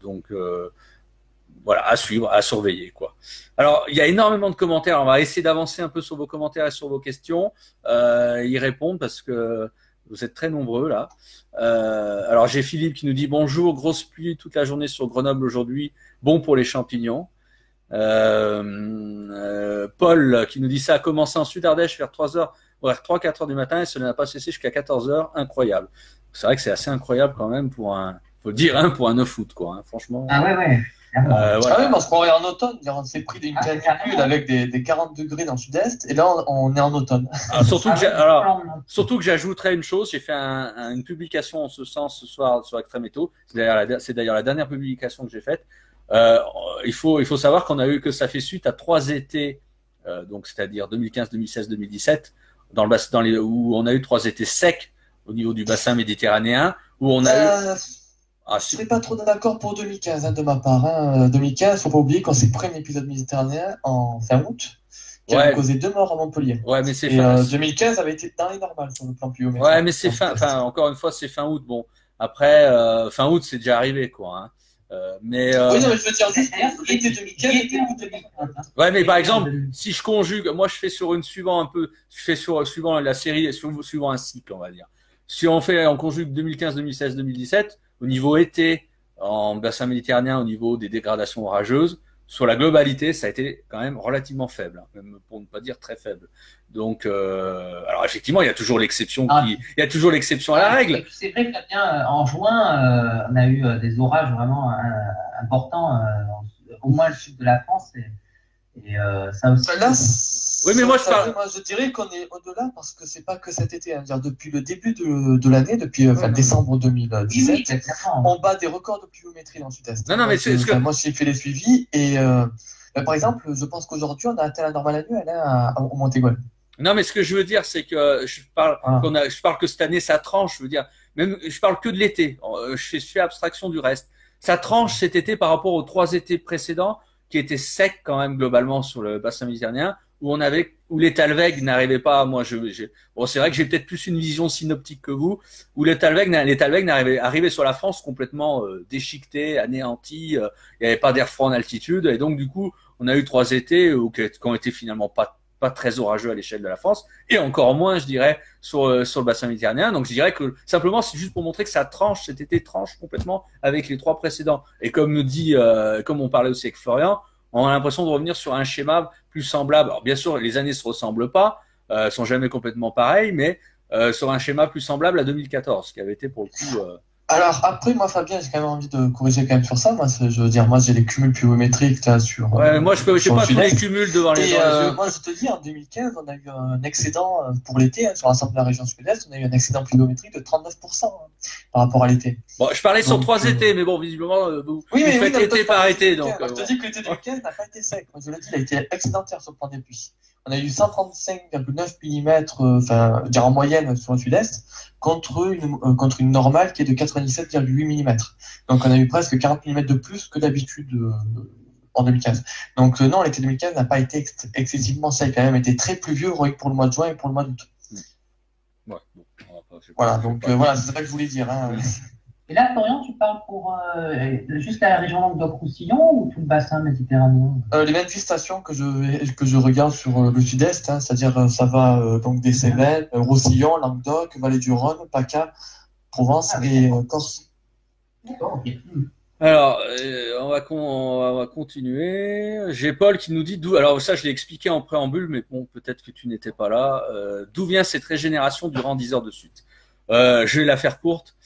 Voilà, à suivre, à surveiller, quoi. Alors, il y a énormément de commentaires. On va essayer d'avancer un peu sur vos commentaires et sur vos questions, y répondre parce que vous êtes très nombreux là. Alors, j'ai Philippe qui nous dit bonjour, grosse pluie toute la journée sur Grenoble aujourd'hui, bon pour les champignons. Paul qui nous dit ça a commencé en Sud-Ardèche vers 3-4 heures du matin et cela n'a pas cessé jusqu'à 14 heures, incroyable. C'est vrai que c'est assez incroyable quand même pour faut le dire, hein, pour un 9 août, quoi, hein, franchement. Ah ouais. Voilà. Ah oui, parce qu'on est en automne, on s'est pris d'une canicule avec des 40 degrés dans le sud-est, et là on est en automne. Surtout que j'ajouterais une chose, j'ai fait une publication en ce sens ce soir sur Extrême Météo, c'est d'ailleurs la dernière publication que j'ai faite. Il faut savoir qu'on a eu que ça fait suite à 3 étés, donc c'est-à-dire 2015, 2016, 2017, où on a eu 3 étés secs au niveau du bassin méditerranéen, où on a eu... je ne serais pas trop d'accord pour 2015 hein, de ma part. Hein. 2015, faut pas oublier qu'on s'est pris un épisode méditerranéen en fin août qui avait causé 2 morts à Montpellier. Ouais, mais c'est 2015 avait été dans les normales sur le plan pluviométrique. Ouais, mais c'est encore une fois, c'est fin août. Bon, après, fin août, c'est déjà arrivé, quoi. Hein. Oui, non, mais je veux dire juste l'été 2015 était août 2015. Ouais, mais par exemple, si je conjugue, moi je fais sur une suivant un peu, suivant la série, suivant un cycle, on va dire. Si on conjugue 2015, 2016, 2017, au niveau été, en bassin méditerranéen, au niveau des dégradations orageuses, sur la globalité, ça a été quand même relativement faible, hein, même pour ne pas dire très faible. Donc, alors effectivement, il y a toujours l'exception à la règle. C'est vrai que Fabien, en juin, on a eu des orages vraiment importants, au moins le sud de la France, et ça aussi. Là, oui, mais moi je dirais qu'on est au-delà parce que c'est pas que cet été. Hein. Depuis le début de l'année, depuis décembre 2017, on bat des records de pluviométrie dans le sud-est. Non, mais c'est moi j'ai fait les suivis et par exemple, je pense qu'aujourd'hui on a atteint la normale annuelle au Montégoal. Non, mais ce que je veux dire, c'est que je parle que cette année ça tranche. Je veux dire, même je parle que de l'été. Je fais abstraction du reste. Ça tranche cet été par rapport aux 3 étés précédents qui étaient secs quand même globalement sur le bassin méditerranéen, où les Talweg n'arrivaient pas. Moi, bon, c'est vrai que j'ai peut-être plus une vision synoptique que vous, où les Talweg arrivaient sur la France complètement déchiquetés, anéantis. Il n'y avait pas d'air froid en altitude, et donc du coup, on a eu 3 étés qui ont été finalement pas très orageux à l'échelle de la France, et encore moins, je dirais, sur le bassin méditerranéen. Donc, je dirais que simplement, c'est juste pour montrer que cet été tranche complètement avec les 3 précédents. Et comme on parlait aussi avec Florian, on a l'impression de revenir sur un schéma plus semblable. Alors, bien sûr, les années se ressemblent pas, sont jamais complètement pareilles, mais sur un schéma plus semblable à 2014, qui avait été pour le coup. Alors après, moi, Fabien, j'ai quand même envie de corriger quand même sur ça. Moi, je veux dire, moi, j'ai les cumuls pluviométriques là sur. Ouais, moi, j'ai pas tous les cumuls devant les yeux. Moi, je te dis, en 2015, on a eu un excédent pour l'été sur l'ensemble de la région sud-est. On a eu un excédent pluviométrique de 39% par rapport à l'été. Bon, je parlais sur 3 étés, mais bon, visiblement, vous faites été par été, donc. Je te dis que l'été 2015 n'a pas été sec. Moi, je le dis, il a été excédentaire sur le plan des pluies. On a eu 135,9 mm, enfin, dire en moyenne sur le sud-est, contre une normale qui est de 97,8 mm. Donc, on a eu presque 40 mm de plus que d'habitude en 2015. Donc, non, l'été 2015 n'a pas été excessivement sec, quand même été très pluvieux pour le mois de juin et pour le mois d'août. Ouais, voilà, donc voilà, c'est ça que je voulais dire. Hein. Et là, Florian, tu parles pour juste la région Languedoc-Roussillon ou tout le bassin méditerranéen? Les manifestations que je regarde sur le sud-est, hein, c'est-à-dire ça va donc des Cévennes, Roussillon, Languedoc, Vallée du Rhône, PACA, Provence et Corse. D'accord, ok. Alors, on va continuer. J'ai Paul qui nous dit d'où. Alors ça, je l'ai expliqué en préambule, mais bon, peut-être que tu n'étais pas là. D'où vient cette régénération durant 10 heures de suite? Je vais la faire courte.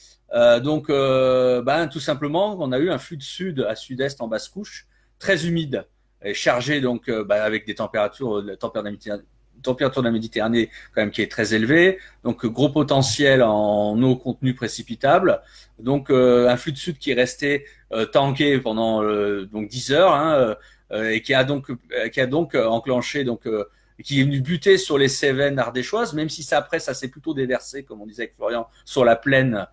Donc, tout simplement, on a eu un flux de sud à sud-est en basse couche, très humide et chargé, donc avec des températures de la Méditerranée quand même qui est très élevée, donc gros potentiel en eau contenue précipitable, donc un flux de sud qui est resté tanké pendant donc 10 heures, hein, et qui a donc enclenché qui est venu buter sur les Cévennes ardéchoises, même si après ça s'est plutôt déversé, comme on disait avec Florian, sur la plaine.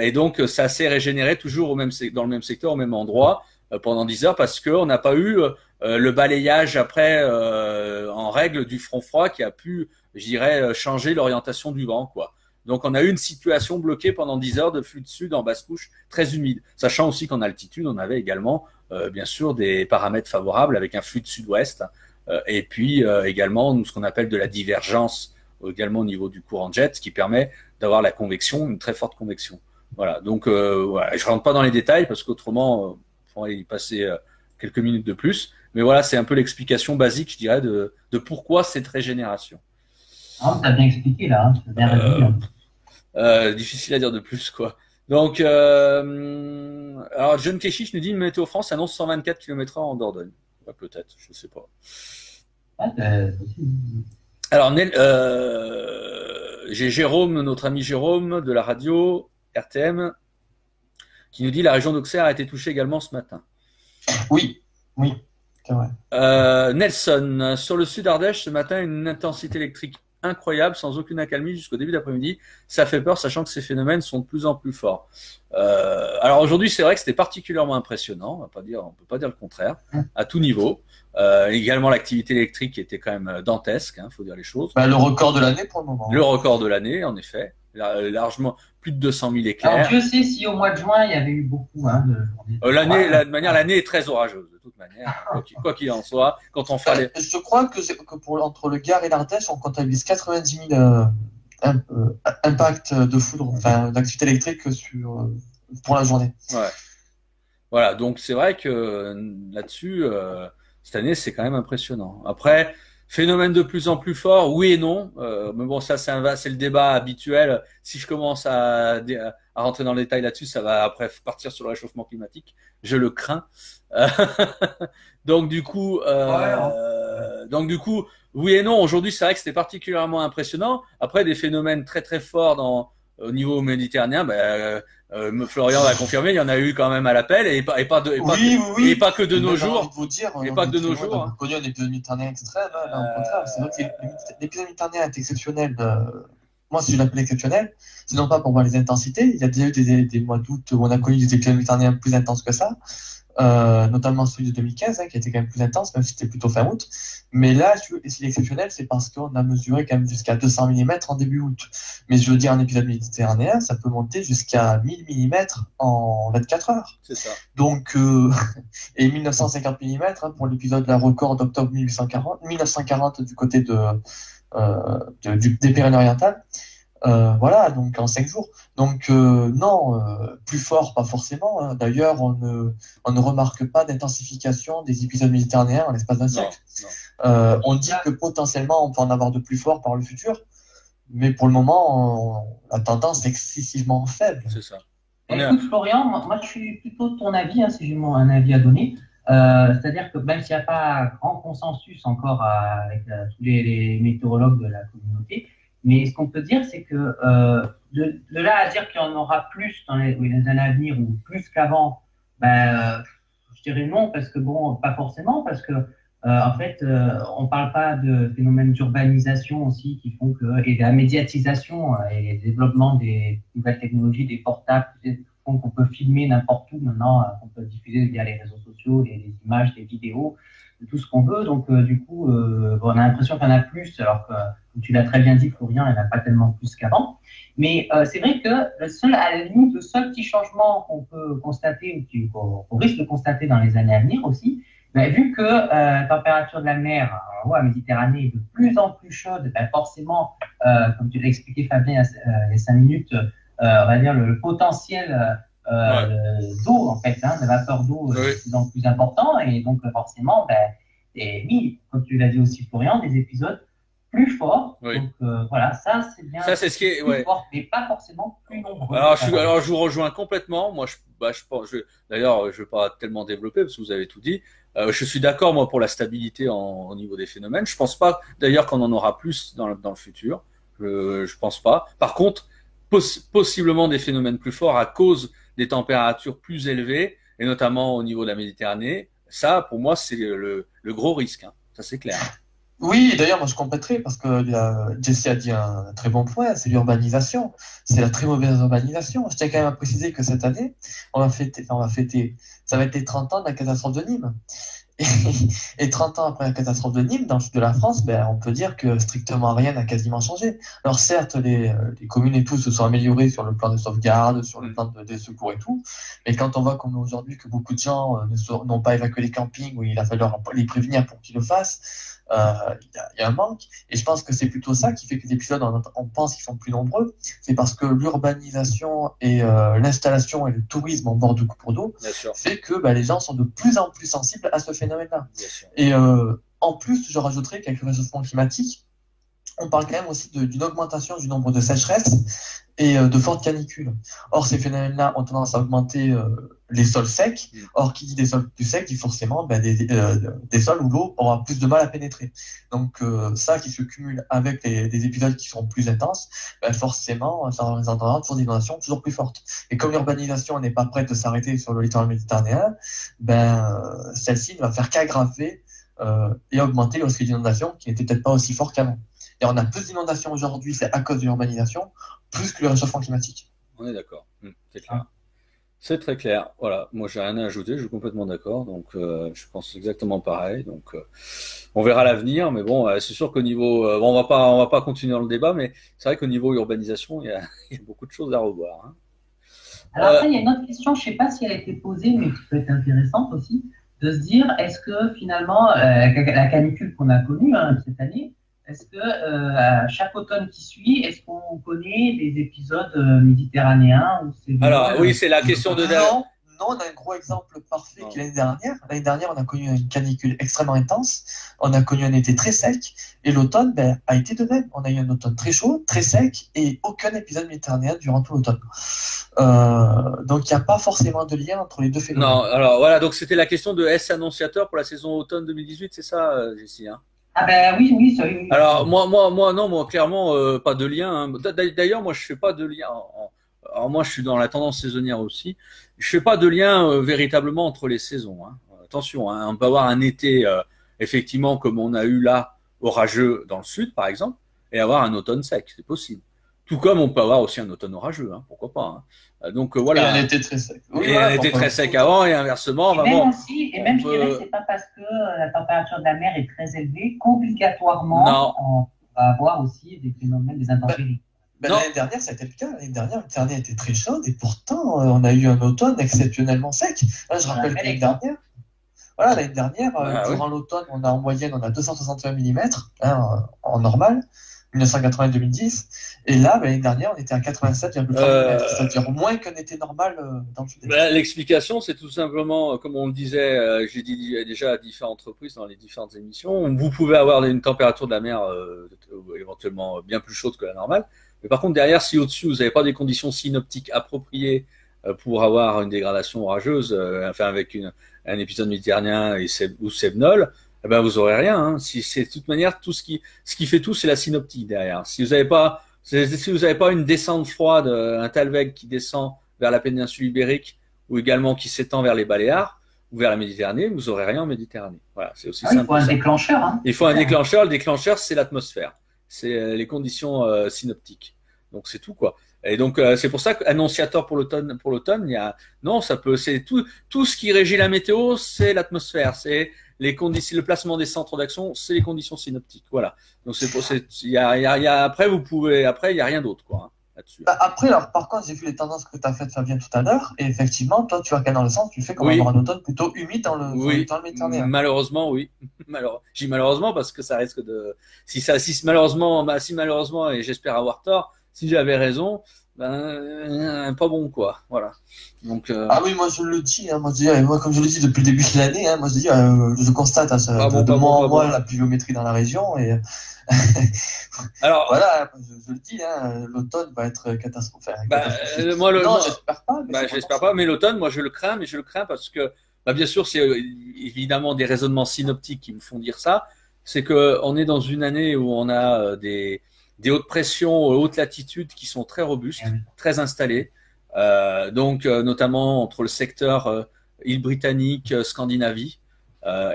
Et donc ça s'est régénéré toujours dans le même secteur, au même endroit pendant 10 heures, parce qu'on n'a pas eu le balayage après en règle du front froid qui a pu, je dirais, changer l'orientation du vent, quoi. Donc on a eu une situation bloquée pendant 10 heures de flux de sud en basse couche très humide, sachant aussi qu'en altitude on avait également bien sûr des paramètres favorables avec un flux de sud-ouest et puis également ce qu'on appelle de la divergence également au niveau du courant jet, ce qui permet d'avoir la convection, une très forte convection. Voilà, donc voilà, je rentre pas dans les détails parce qu'autrement, on pourrait y passer quelques minutes de plus. Mais voilà, c'est un peu l'explication basique, je dirais, de pourquoi cette régénération. Ah, tu as bien expliqué là, tu as bien résumé. Difficile à dire de plus, quoi. Donc, alors John Keshish nous dit Météo France annonce 124 km/h en Dordogne. Ouais, peut-être, je sais pas. Alors, j'ai Jérôme, notre ami Jérôme de la radio RTM, qui nous dit la région d'Auxerre a été touchée également ce matin. Oui, c'est vrai. Nelson, sur le sud Ardèche ce matin, une intensité électrique incroyable, sans aucune accalmie jusqu'au début d'après-midi. Ça fait peur, sachant que ces phénomènes sont de plus en plus forts. Alors aujourd'hui, c'est vrai que c'était particulièrement impressionnant. On peut pas dire le contraire, à tout niveau. Également l'activité électrique qui était quand même dantesque, faut dire les choses. Le record de l'année pour le moment. Le record de l'année, en effet, largement plus de 200 000 éclairs. Alors je sais si au mois de juin il y avait eu beaucoup l'année est très orageuse de toute manière, quoi qu'il en soit. Quand on fait je crois que entre le Gard et l'Ardèche, on comptabilise 90 000 impacts de foudre, d'activité électrique pour la journée. Ouais. Voilà, donc c'est vrai que là-dessus. Cette année, c'est quand même impressionnant. Après, phénomène de plus en plus fort, oui et non. Mais bon, ça, c'est le débat habituel. Si je commence à rentrer dans le détail là-dessus, ça va après partir sur le réchauffement climatique. Je le crains. Donc du coup, oui et non. Aujourd'hui, c'est vrai que c'était particulièrement impressionnant. Après, des phénomènes très très forts au niveau méditerranéen, Florian va confirmer, il y en a eu quand même à l'appel et pas que de nos jours. Et pas que de nos jours. On a connu un épisode méditerranéen extrême. Là, au contraire, c'est vrai que l'épisode méditerranéen est exceptionnel. Moi, si je l'appelle exceptionnel, c'est non pas pour voir les intensités. Il y a déjà eu des mois d'août où on a connu des épisodes méditerranéens plus intenses que ça. notamment celui de 2015, qui a été quand même plus intense, même si c'était plutôt fin août. Mais là, c'est exceptionnel, c'est parce qu'on a mesuré quand même jusqu'à 200 mm en début août. Mais je veux dire, un épisode méditerranéen, ça peut monter jusqu'à 1000 mm en 24 heures. C'est ça. Donc, et 1950 mm pour l'épisode La Record d'octobre 1940 du côté des Pyrénées-Orientales. Voilà, donc en 5 jours. Donc non, plus fort, pas forcément, hein. D'ailleurs, on ne remarque pas d'intensification des épisodes méditerranéens en l'espace d'un siècle. On dit que potentiellement on peut en avoir de plus fort par le futur, mais pour le moment, la tendance est excessivement faible. C'est ça. Écoute, Florian, moi je suis plutôt de ton avis, hein, si j'ai un avis à donner. C'est-à-dire que même s'il n'y a pas grand consensus encore avec tous les météorologues de la communauté, mais ce qu'on peut dire, c'est que de là à dire qu'il y en aura plus dans les années à venir ou plus qu'avant, je dirais non, parce que bon, pas forcément, parce que en fait, on parle pas de phénomènes d'urbanisation aussi qui font que, et de la médiatisation et le développement des nouvelles technologies, des portables, qui font qu'on peut filmer n'importe où maintenant, qu'on peut diffuser via les réseaux sociaux, les images, des vidéos, tout ce qu'on veut. Donc, du coup, on a l'impression qu'il y en a plus, alors que, comme tu l'as très bien dit, Florian, il n'y en a pas tellement plus qu'avant. Mais c'est vrai que à la limite, le seul petit changement qu'on peut constater, ou qu'on risque de constater dans les années à venir aussi, vu que la température de la mer en Méditerranée est de plus en plus chaude, forcément, comme tu l'as expliqué, Fabien, il y a 5 minutes, on va dire le potentiel d'eau, en fait, de vapeur d'eau est de plus en plus important. Et donc, forcément, oui, comme tu l'as dit aussi, Florian, des épisodes plus forts. Oui. Donc, voilà, ça, c'est bien. Ça, c'est ce qui est, plus fort, mais pas forcément plus nombreux. Alors, je vous rejoins complètement. Moi, d'ailleurs, je ne vais pas tellement développer parce que vous avez tout dit. Je suis d'accord, moi, pour la stabilité au niveau des phénomènes. Je pense pas, d'ailleurs, qu'on en aura plus dans le futur. Je pense pas. Par contre, possiblement des phénomènes plus forts à cause des températures plus élevées, et notamment au niveau de la Méditerranée. Ça, pour moi, c'est le gros risque. Hein. Ça, c'est clair. Oui, d'ailleurs, moi je compléterai parce que Jesse a dit un très bon point, c'est l'urbanisation. C'est la très mauvaise urbanisation. Je tiens quand même à préciser que cette année, on va fêter, ça va être les 30 ans de la catastrophe de Nîmes. Et 30 ans après la catastrophe de Nîmes, dans le sud de la France, on peut dire que strictement rien n'a quasiment changé. Alors certes, les communes et tout se sont améliorées sur le plan de sauvegarde, sur le plan des secours et tout, mais quand on voit comme aujourd'hui que beaucoup de gens n'ont pas évacué les campings, où il a fallu les prévenir pour qu'ils le fassent, il y a un manque. Et je pense que c'est plutôt ça qui fait que les épisodes, on pense qu'ils sont plus nombreux. C'est parce que l'urbanisation et l'installation et le tourisme en bord de cours d'eau fait que les gens sont de plus en plus sensibles à ce phénomène-là. Et en plus, je rajouterais qu'avec le réchauffement climatique, on parle quand même aussi d'une augmentation du nombre de sécheresses et de fortes canicules. Or, ces phénomènes-là ont tendance à augmenter les sols secs. Or, qui dit des sols plus secs dit forcément des sols où l'eau aura plus de mal à pénétrer. Donc, ça qui se cumule avec des épisodes qui seront plus intenses, forcément, ça représentera toujours des inondations toujours plus fortes. Et comme l'urbanisation n'est pas prête de s'arrêter sur le littoral méditerranéen, celle-ci ne va faire qu'aggraver et augmenter le risque d'inondation qui n'était peut-être pas aussi fort qu'avant. Et on a plus d'inondations aujourd'hui, c'est à cause de l'urbanisation, plus que le réchauffement climatique. On est d'accord, c'est clair. C'est très clair. Voilà, moi j'ai rien à ajouter, je suis complètement d'accord. Donc je pense exactement pareil. Donc on verra l'avenir, mais bon, c'est sûr qu'au niveau, on va pas continuer dans le débat, mais c'est vrai qu'au niveau urbanisation, il y a beaucoup de choses à revoir. Hein. Alors après, il y a une autre question, je ne sais pas si elle a été posée, mais qui peut être intéressante aussi, de se dire, est-ce que finalement, la canicule qu'on a connue cette année, est-ce que à chaque automne qui suit, est-ce qu'on connaît des épisodes méditerranéens où c'est Alors oui, c'est la question de non, on a un gros exemple parfait qui est l'année dernière. L'année dernière, on a connu une canicule extrêmement intense. On a connu un été très sec. Et l'automne a été de même. On a eu un automne très chaud, très sec et aucun épisode méditerranéen durant tout l'automne. Donc, il n'y a pas forcément de lien entre les deux phénomènes. Non, alors voilà, donc c'était la question de est-ce annonciateur pour la saison automne 2018, c'est ça, Jessie, hein? Ah oui, ça oui. Alors moi clairement pas de lien. Hein. D'ailleurs moi je fais pas de lien. Alors moi je suis dans la tendance saisonnière aussi. Je fais pas de lien véritablement entre les saisons. Hein. Attention, hein, on peut avoir un été effectivement comme on a eu là orageux dans le sud par exemple et avoir un automne sec, c'est possible. Tout comme on peut avoir aussi un automne orageux, hein, pourquoi pas. Hein. Donc voilà. Et on était très sec. Oui, et on était très sec avant et inversement. Et même aussi, et même je dirais, c'est pas parce que la température de la mer est très élevée qu'obligatoirement on va avoir aussi des phénomènes, des intempéries. L'année dernière, ça a été le cas. L'année dernière, le Ternay était très chaude et pourtant, on a eu un automne exceptionnellement sec. Là, je rappelle que l'année dernière, durant l'automne, en moyenne, on a 261 mm en normal, 1980-2010. Et là, l'année dernière, on était à 87,3 mm, c'est-à-dire moins qu'un été normal dans le sud-est. L'explication, c'est tout simplement, comme on le disait, j'ai dit déjà à différentes reprises dans les différentes émissions, vous pouvez avoir une température de la mer éventuellement bien plus chaude que la normale. Mais par contre, derrière, si au-dessus, vous n'avez pas des conditions synoptiques appropriées pour avoir une dégradation orageuse, enfin avec un épisode méditerranéen ou Sebnol, eh ben vous aurez rien. Hein. Si c'est de toute manière ce qui fait tout, c'est la synoptique derrière. Si vous n'avez pas une descente froide, un Talweg qui descend vers la péninsule ibérique ou également qui s'étend vers les Baléares ou vers la Méditerranée, vous aurez rien en Méditerranée. Voilà, c'est aussi simple. Il faut un déclencheur. Hein. Il faut un déclencheur. Le déclencheur, c'est l'atmosphère. C'est les conditions synoptiques. Donc c'est tout quoi. Et donc c'est pour ça qu'annonciateur pour l'automne, c'est tout ce qui régit la météo, c'est l'atmosphère, c'est les conditions, le placement des centres d'action, c'est les conditions synoptiques. Voilà. Donc il y a après il y a rien d'autre quoi. Hein, là-dessus. Après, alors, par contre, j'ai vu les tendances que tu as faites, Fabien, tout à l'heure, et effectivement, toi, tu regardes dans le sens, tu fais qu'on va avoir un automne plutôt humide dans le Méditerranée. Malheureusement, oui. Je dis malheureusement parce que ça risque de, si malheureusement, et j'espère avoir tort, si j'avais raison, pas bon quoi. Voilà. Donc. Ah oui, moi je le dis, hein, moi comme je le dis depuis le début de l'année, hein, moi je constate de mois en mois la pluviométrie dans la région et. Alors voilà, je le dis, hein, l'automne va être catastrophique. J'espère pas, mais l'automne, moi je le crains, parce que, bien sûr, c'est évidemment des raisonnements synoptiques qui me font dire ça. C'est que on est dans une année où on a des hautes pressions, hautes latitudes qui sont très robustes, très installées. Donc notamment entre le secteur île britannique, Scandinavie.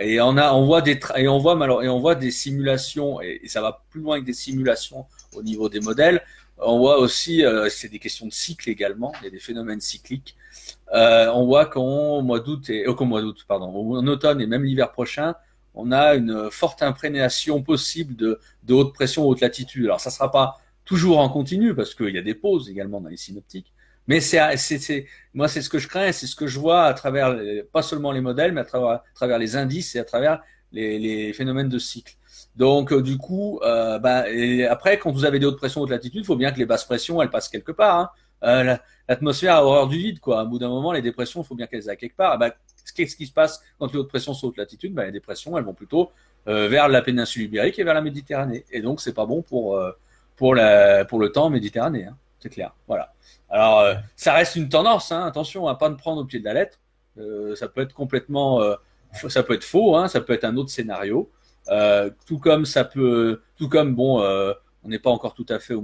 Et on voit des simulations et ça va plus loin que des simulations au niveau des modèles. On voit aussi, c'est des questions de cycle également, il y a des phénomènes cycliques. On voit qu'en automne et même l'hiver prochain, on a une forte imprégnation possible de haute pression, haute latitude. Alors ça sera pas toujours en continu parce qu'il y a des pauses également dans les synoptiques. Mais moi, c'est ce que je crains et c'est ce que je vois à travers, pas seulement les modèles, mais à travers les indices et à travers les phénomènes de cycle. Donc, du coup, et après, quand vous avez des hautes pressions, haute latitude, il faut bien que les basses pressions, elles passent quelque part. Hein. L'atmosphère a horreur du vide, quoi. À bout d'un moment, les dépressions, il faut bien qu'elles aillent quelque part. Qu'est-ce qui se passe quand les hautes pressions sont haute latitude? Les dépressions, elles vont plutôt vers la péninsule ibérique et vers la Méditerranée. Et donc, c'est pas bon pour le temps méditerranéen. Hein. C'est clair. Voilà. Alors, ça reste une tendance, hein, attention à pas me prendre au pied de la lettre. Ça peut être complètement, ça peut être faux, hein, ça peut être un autre scénario. Tout comme on n'est pas encore tout à fait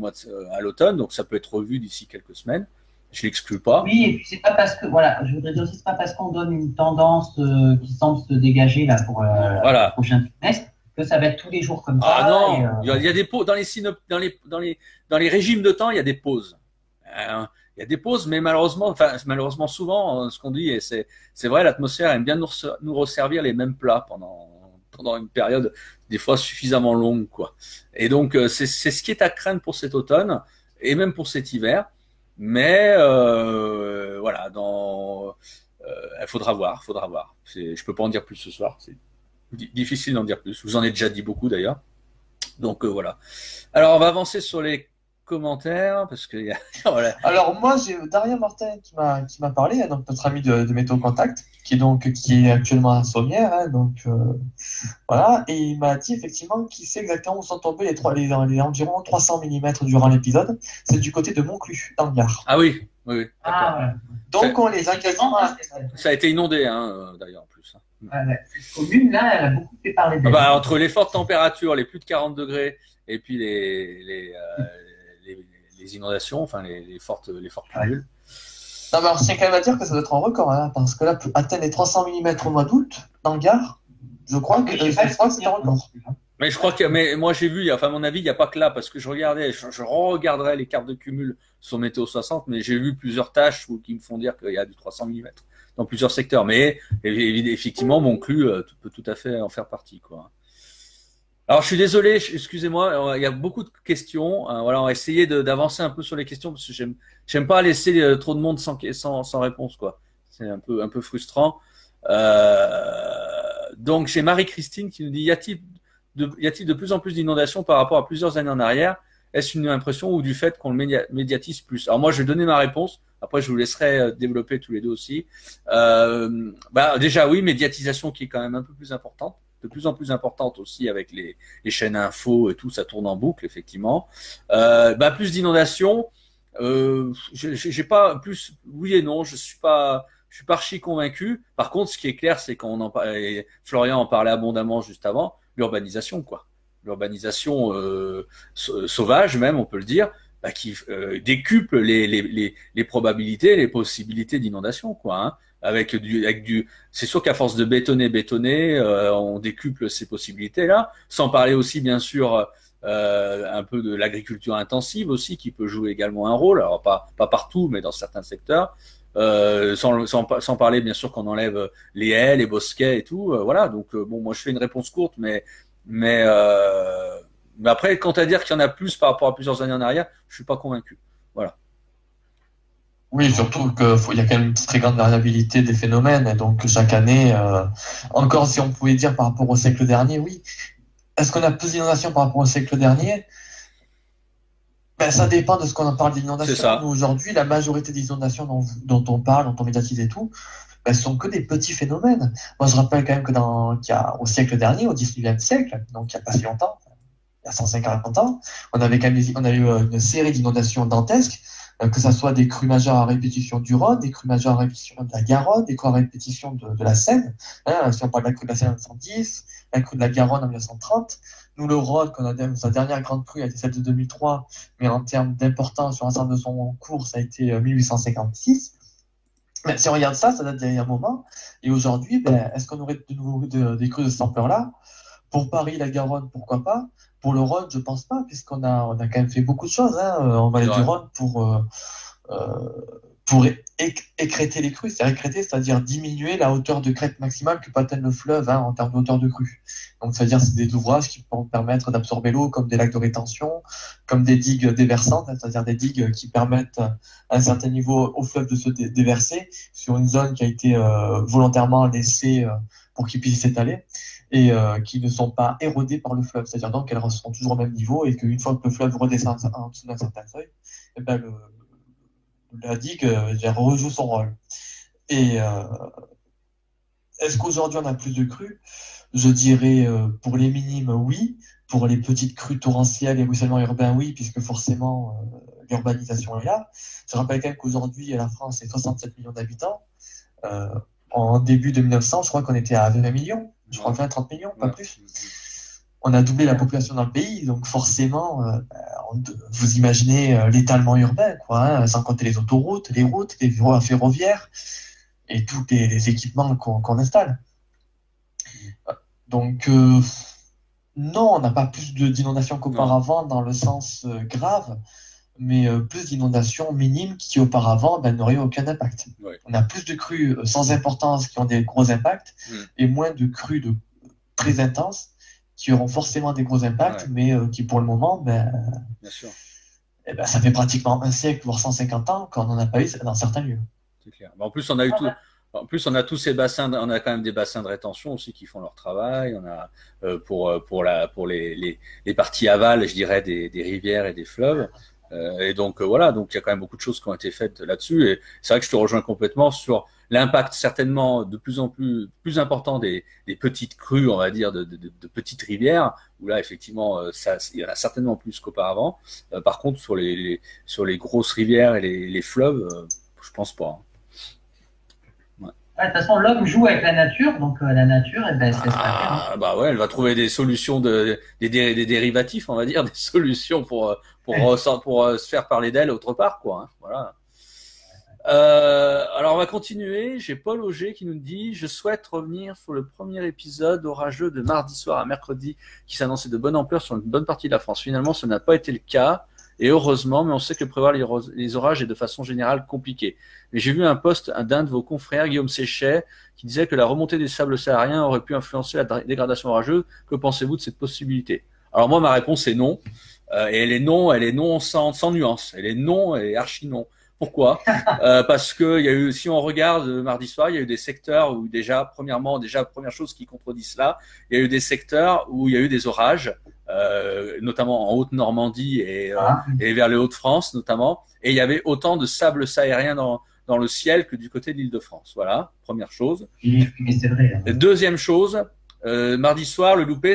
à l'automne, donc ça peut être revu d'ici quelques semaines. Je l'exclus pas. Oui, et puis c'est pas parce que, je voudrais dire aussi, c'est pas parce qu'on donne une tendance qui semble se dégager là pour le prochain trimestre que ça va être tous les jours comme ça. Ah non, il y a des pauses dans les régimes de temps, il y a des pauses. Il y a des pauses, mais malheureusement souvent, ce qu'on dit, et c'est vrai, l'atmosphère aime bien nous resservir les mêmes plats pendant une période des fois suffisamment longue, quoi. Et donc c'est ce qui est à craindre pour cet automne et même pour cet hiver. Mais voilà, il faudra voir. Je peux pas en dire plus ce soir. C'est difficile d'en dire plus. Je vous en ai déjà dit beaucoup d'ailleurs. Donc voilà. Alors on va avancer sur les commentaires parce que voilà. Alors moi j'ai Daria Martin qui m'a parlé, donc notre ami de Météo Contact qui est actuellement à Sommières, hein, donc voilà, et il m'a dit effectivement qu'il sait exactement où sont tombés les environ 300 mm durant l'épisode. C'est du côté de Montclus dans le Gard. Ah oui. Donc on les a quasiment. Ça a été inondé d'ailleurs en plus. Cette commune là, elle a beaucoup fait parler d'elle. Entre les fortes températures, les plus de 40 degrés et puis les inondations, enfin les fortes cumules. Non, mais alors, c'est quand même à dire que ça doit être un record, hein, parce que là, atteindre les 300 mm au mois d'août, dans le Gard, je crois que c'est un record. Mais je crois que, mais moi j'ai vu, enfin à mon avis, il n'y a pas que là, parce que je regardais, je regarderai les cartes de cumul sur Météo 60, mais j'ai vu plusieurs tâches qui me font dire qu'il y a du 300 mm dans plusieurs secteurs. Mais effectivement, mon cru peut tout à fait en faire partie, quoi. Alors je suis désolé, excusez-moi, il y a beaucoup de questions. Voilà, on va essayer d'avancer un peu sur les questions parce que j'aime pas laisser trop de monde sans réponse, quoi. C'est un peu frustrant. Donc j'ai Marie-Christine qui nous dit y a-t-il de plus en plus d'inondations par rapport à plusieurs années en arrière? Est-ce une impression ou du fait qu'on le médiatise plus? Alors moi, je vais donner ma réponse. Après, je vous laisserai développer tous les deux aussi. Déjà, oui, médiatisation qui est quand même un peu plus importante, de plus en plus importante aussi avec les chaînes info et tout, ça tourne en boucle, effectivement. Plus d'inondations. J'ai pas plus, oui et non, je suis pas archi convaincu. Par contre, ce qui est clair, c'est qu'on en parlait, Florian en parlait abondamment juste avant, l'urbanisation, quoi. L'urbanisation sauvage, même, on peut le dire, qui décuple les probabilités, les possibilités d'inondation, quoi. Hein, avec du, c'est sûr qu'à force de bétonner, on décuple ces possibilités-là. Sans parler aussi, bien sûr, un peu de l'agriculture intensive aussi, qui peut jouer également un rôle. Alors pas partout, mais dans certains secteurs. Sans parler bien sûr qu'on enlève les haies, les bosquets et tout. Voilà. Donc bon, moi je fais une réponse courte, mais après, quant à dire qu'il y en a plus par rapport à plusieurs années en arrière, je suis pas convaincu. Voilà. Oui, surtout qu'il y a quand même une très grande variabilité des phénomènes. Et donc, chaque année, encore si on pouvait dire par rapport au siècle dernier, oui. Est-ce qu'on a plus d'inondations par rapport au siècle dernier? Ça dépend de ce qu'on en parle d'inondations. Nous, aujourd'hui, la majorité des inondations dont on parle, dont on médiatise et tout, sont que des petits phénomènes. Moi, je rappelle quand même qu'il y a au siècle dernier, au 19e siècle, donc il n'y a pas si longtemps, il y a 150 ans, on a eu une série d'inondations dantesques, que ce soit des crues majeures à répétition du Rhône, des crues majeures à répétition de la Garonne, des crues à répétition de la Seine. Si on parle de la crue de la Seine en 1910, la crue de la Garonne en 1930, nous, le Rhône, sa dernière grande crue a été celle de 2003, mais en termes d'importance sur l'ensemble de son cours, ça a été 1856. Mais si on regarde ça date d'il y a un moment. Et aujourd'hui, est-ce qu'on aurait de nouveau des crues de cette ampleur-là? Pour Paris, la Garonne, pourquoi pas? Pour le Rhône, je pense pas, puisqu'on a quand même fait beaucoup de choses en vallée du Rhône pour écréter les crues. C'est-à-dire diminuer la hauteur de crête maximale que peut atteindre le fleuve en termes de hauteur de crue. Donc, c'est-à-dire c'est des ouvrages qui vont permettre d'absorber l'eau, comme des lacs de rétention, comme des digues déversantes, c'est-à-dire des digues qui permettent à un certain niveau au fleuve de se déverser sur une zone qui a été volontairement laissée pour qu'il puisse s'étaler et qui ne sont pas érodées par le fleuve. C'est-à-dire donc qu'elles seront toujours au même niveau et qu'une fois que le fleuve redescend en dessous d'un certain seuil, la digue rejoue son rôle. Et est-ce qu'aujourd'hui on a plus de crues? Je dirais pour les minimes, oui. Pour les petites crues torrentielles et ruissellements urbains, oui, puisque forcément l'urbanisation est là. Je rappelle quand même qu'aujourd'hui, la France est 67 millions d'habitants. En début de 1900, je crois qu'on était à 20 millions. Je crois 20-30 millions, pas plus. On a doublé la population dans le pays, donc forcément, vous imaginez l'étalement urbain, quoi, sans compter les autoroutes, les routes, les voies ferroviaires et tous les équipements qu'on installe. Donc, non, on n'a pas plus d'inondations qu'auparavant dans le sens grave, mais plus d'inondations minimes qui auparavant n'auraient aucun impact. Ouais. On a plus de crues sans importance qui ont des gros impacts et moins de crues très intenses qui auront forcément des gros impacts, mais qui pour le moment, bien sûr. Ça fait pratiquement un siècle, voire 150 ans qu'on n'en a pas eu dans certains lieux. C'est clair. En plus, on a eu tout. En plus, on a tous ces bassins, on a quand même des bassins de rétention aussi qui font leur travail. On a pour les parties aval, je dirais, des rivières et des fleuves. Et donc voilà, donc il y a quand même beaucoup de choses qui ont été faites là-dessus. Et c'est vrai que je te rejoins complètement sur l'impact certainement de plus en plus important des petites crues, on va dire, de petites rivières, où là effectivement il y en a certainement plus qu'auparavant. Par contre, sur les grosses rivières et les fleuves, je pense pas. De toute façon, l'homme joue avec la nature, donc la nature, elle va trouver des solutions des dérivatifs, on va dire, des solutions pour se faire parler d'elle autre part, quoi. Hein, voilà. Alors on va continuer. J'ai Paul Auger qui nous dit: je souhaite revenir sur le premier épisode orageux de mardi soir à mercredi qui s'annonçait de bonne ampleur sur une bonne partie de la France. Finalement, ce n'a pas été le cas. Et heureusement, mais on sait que prévoir les orages est de façon générale compliqué. Mais j'ai vu un post d'un de vos confrères, Guillaume Séchet, qui disait que la remontée des sables sahariens aurait pu influencer la dégradation orageuse. Que pensez-vous de cette possibilité? Alors moi, ma réponse est non. Et elle est non sans nuance. Elle est non et archi non. Pourquoi? Parce que il y a eu, si on regarde mardi soir, il y a eu des secteurs où première chose qui contredit cela, il y a eu des secteurs où il y a eu des orages, notamment en Haute-Normandie et vers les Hauts-de-France notamment, et il y avait autant de sable sahérien dans le ciel que du côté de l'Île-de-France. Voilà, première chose. Mais c'est vrai. Deuxième chose, mardi soir, le loupé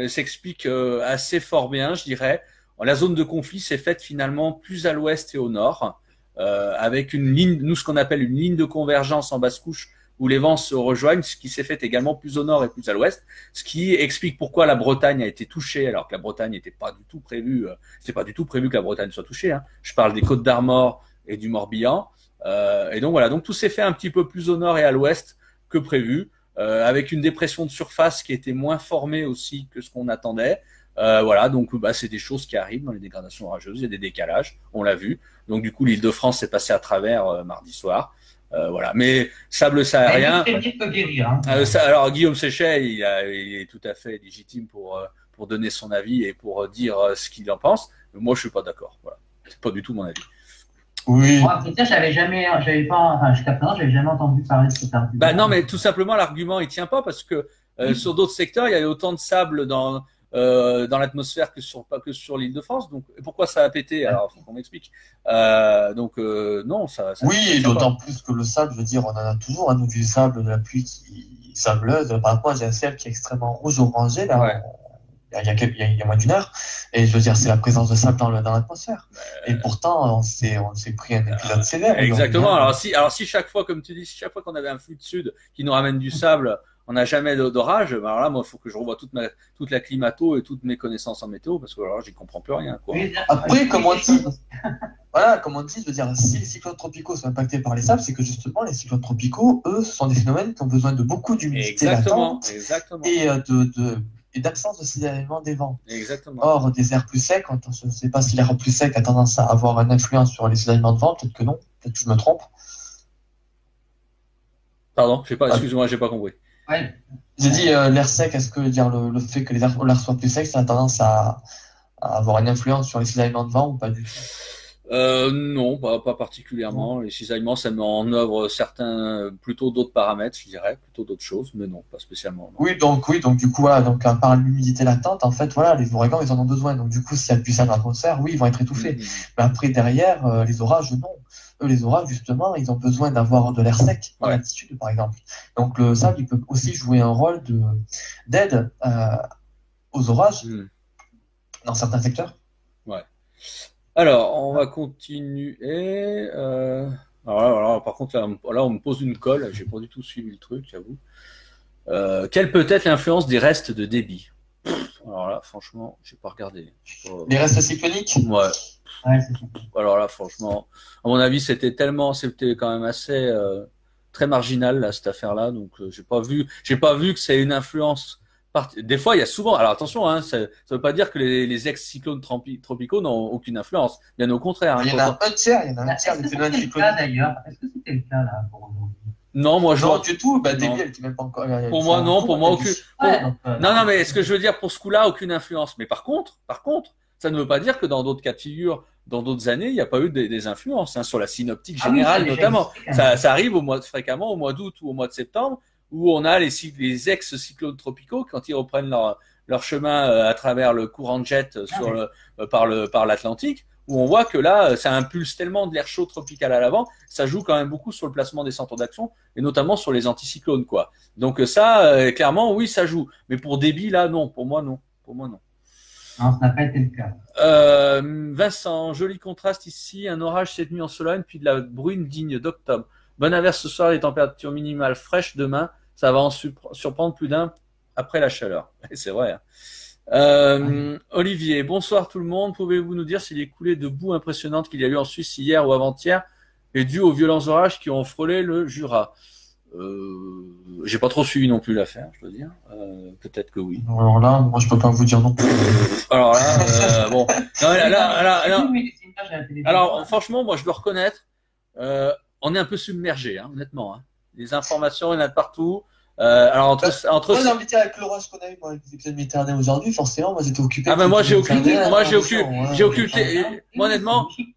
s'explique assez fort bien, je dirais. La zone de conflit s'est faite finalement plus à l'ouest et au nord. Avec une ligne, nous ce qu'on appelle une ligne de convergence en basse couche où les vents se rejoignent, ce qui s'est fait également plus au nord et plus à l'ouest, ce qui explique pourquoi la Bretagne a été touchée alors que la Bretagne n'était pas du tout prévu, c'était pas du tout prévu que la Bretagne soit touchée. Hein. Je parle des Côtes d'Armor et du Morbihan, et donc voilà, donc tout s'est fait un petit peu plus au nord et à l'ouest que prévu, avec une dépression de surface qui était moins formée aussi que ce qu'on attendait. Voilà, donc c'est des choses qui arrivent dans les dégradations orageuses, il y a des décalages, on l'a vu. Donc du coup, l'Île-de-France s'est passée à travers mardi soir. Voilà, mais sable sahérien. Hein. Alors Guillaume Séchet, il est tout à fait légitime pour donner son avis et pour dire ce qu'il en pense. Mais moi, je suis pas d'accord. Voilà, c'est pas du tout mon avis. Oui. Moi, après ça, jusqu'à présent, j'avais jamais entendu parler de cet argument. Bah non, mais tout simplement, l'argument il tient pas parce que sur d'autres secteurs, il y a autant de sable dans l'atmosphère que sur l'Île-de-France. Donc pourquoi ça a pété? Alors faut qu'on m'explique. Non, ça oui, et d'autant plus que le sable, je veux dire, on en a toujours nous du sable, de la pluie qui sableuse. Par exemple, j'ai un ciel qui est extrêmement rouge orangé là. Ouais. Il y a moins d'une heure, et je veux dire, c'est la présence de sable dans l'atmosphère. Et pourtant, on s'est pris un épisode sévère. Exactement. Alors si chaque fois, comme tu dis, si chaque fois qu'on avait un flux de sud qui nous ramène du sable, on n'a jamais d'orage, alors là, moi, il faut que je revoie toute la climato et toutes mes connaissances en météo, parce que alors j'y comprends plus rien, quoi. Après, comme on dit, je veux dire, si les cyclones tropicaux sont impactés par les sables, c'est que justement, les cyclones tropicaux, eux, ce sont des phénomènes qui ont besoin de beaucoup d'humidité latente. Et d'absence de cisaillement des vents. Exactement. Or, des airs plus secs, je ne sais pas si l'air plus sec a tendance à avoir une influence sur les cisaillements de vent, peut-être que non, peut-être que je me trompe. Pardon, excuse-moi, j'ai pas compris. Ouais. J'ai dit l'air sec, est-ce que dire le fait que l'air soit plus sec, ça a tendance à avoir une influence sur les cisaillements de vent ou pas du tout? Non, pas particulièrement. Les cisaillements, ça met en œuvre plutôt d'autres paramètres, je dirais, plutôt d'autres choses, mais non, pas spécialement. Non. Oui, donc du coup, voilà, donc à part l'humidité latente, en fait, voilà, les ouragans, ils en ont besoin. Donc du coup, s'il y a plus ça dans l'atmosphère, oui, ils vont être étouffés. Mais après, derrière, les orages, non. Eux, les orages, justement, ils ont besoin d'avoir de l'air sec en altitude, par exemple. Donc le sable, il peut aussi jouer un rôle d'aide aux orages dans certains secteurs. Ouais. Alors, on va continuer. Alors, par contre, là, on me pose une colle. J'ai pas du tout suivi le truc, j'avoue. Quelle peut être l'influence des restes de débit? Alors là, franchement, j'ai pas regardé. Les restes cycloniques? Ouais. Alors là, franchement, à mon avis, c'était quand même assez très marginal là, cette affaire-là. Donc, j'ai pas vu que c'est une influence. Des fois, il y a souvent. Alors attention, hein, ça veut pas dire que les ex-cyclones tropicaux n'ont aucune influence. Bien au contraire. Il y en a un tiers des phénomènes cycloniques. D'ailleurs, est-ce que c'était le cas là pour aujourd'hui? Non, moi je vois. Non, du tout. Débit, elle était même pas encore. Pour moi, non. Pour moi, aucune. Non, mais ce que je veux dire, pour ce coup-là, aucune influence. Mais par contre, ça ne veut pas dire que dans d'autres cas de figure, dans d'autres années, il n'y a pas eu des influences, hein, sur la synoptique générale notamment. Ça arrive fréquemment au mois d'août ou au mois de septembre, où on a les ex-cyclones tropicaux quand ils reprennent leur chemin à travers le courant de jet par l'Atlantique, où on voit que là, ça impulse tellement de l'air chaud tropical à l'avant, ça joue quand même beaucoup sur le placement des centres d'action, et notamment sur les anticyclones, quoi. Donc ça, clairement, oui, ça joue. Mais pour débit, là, non. Pour moi, non. Non, ça n'a pas été le cas. Vincent, joli contraste ici, un orage cette nuit en Sologne, puis de la bruine digne d'octobre. Bonne averse ce soir, les températures minimales fraîches demain, ça va en surprendre plus d'un après la chaleur. Et c'est vrai. Hein. Olivier, bonsoir tout le monde. Pouvez-vous nous dire si les coulées de boue impressionnantes qu'il y a eu en Suisse hier ou avant-hier est due aux violents orages qui ont frôlé le Jura. J'ai pas trop suivi non plus l'affaire, je dois dire. Peut-être que oui. Alors là, moi, je peux pas vous dire non plus. Alors là, bon. Non, alors, franchement, moi, je dois reconnaître, on est un peu submergé, hein, honnêtement. Hein. Les informations, il y en a de partout. Alors moi, j'ai envie de dire avec l'orage qu'on a eu, moi, avec l'épisode méditerranéen aujourd'hui, forcément, moi, j'étais occupé. Ah ben moi, j'ai occulté, moi,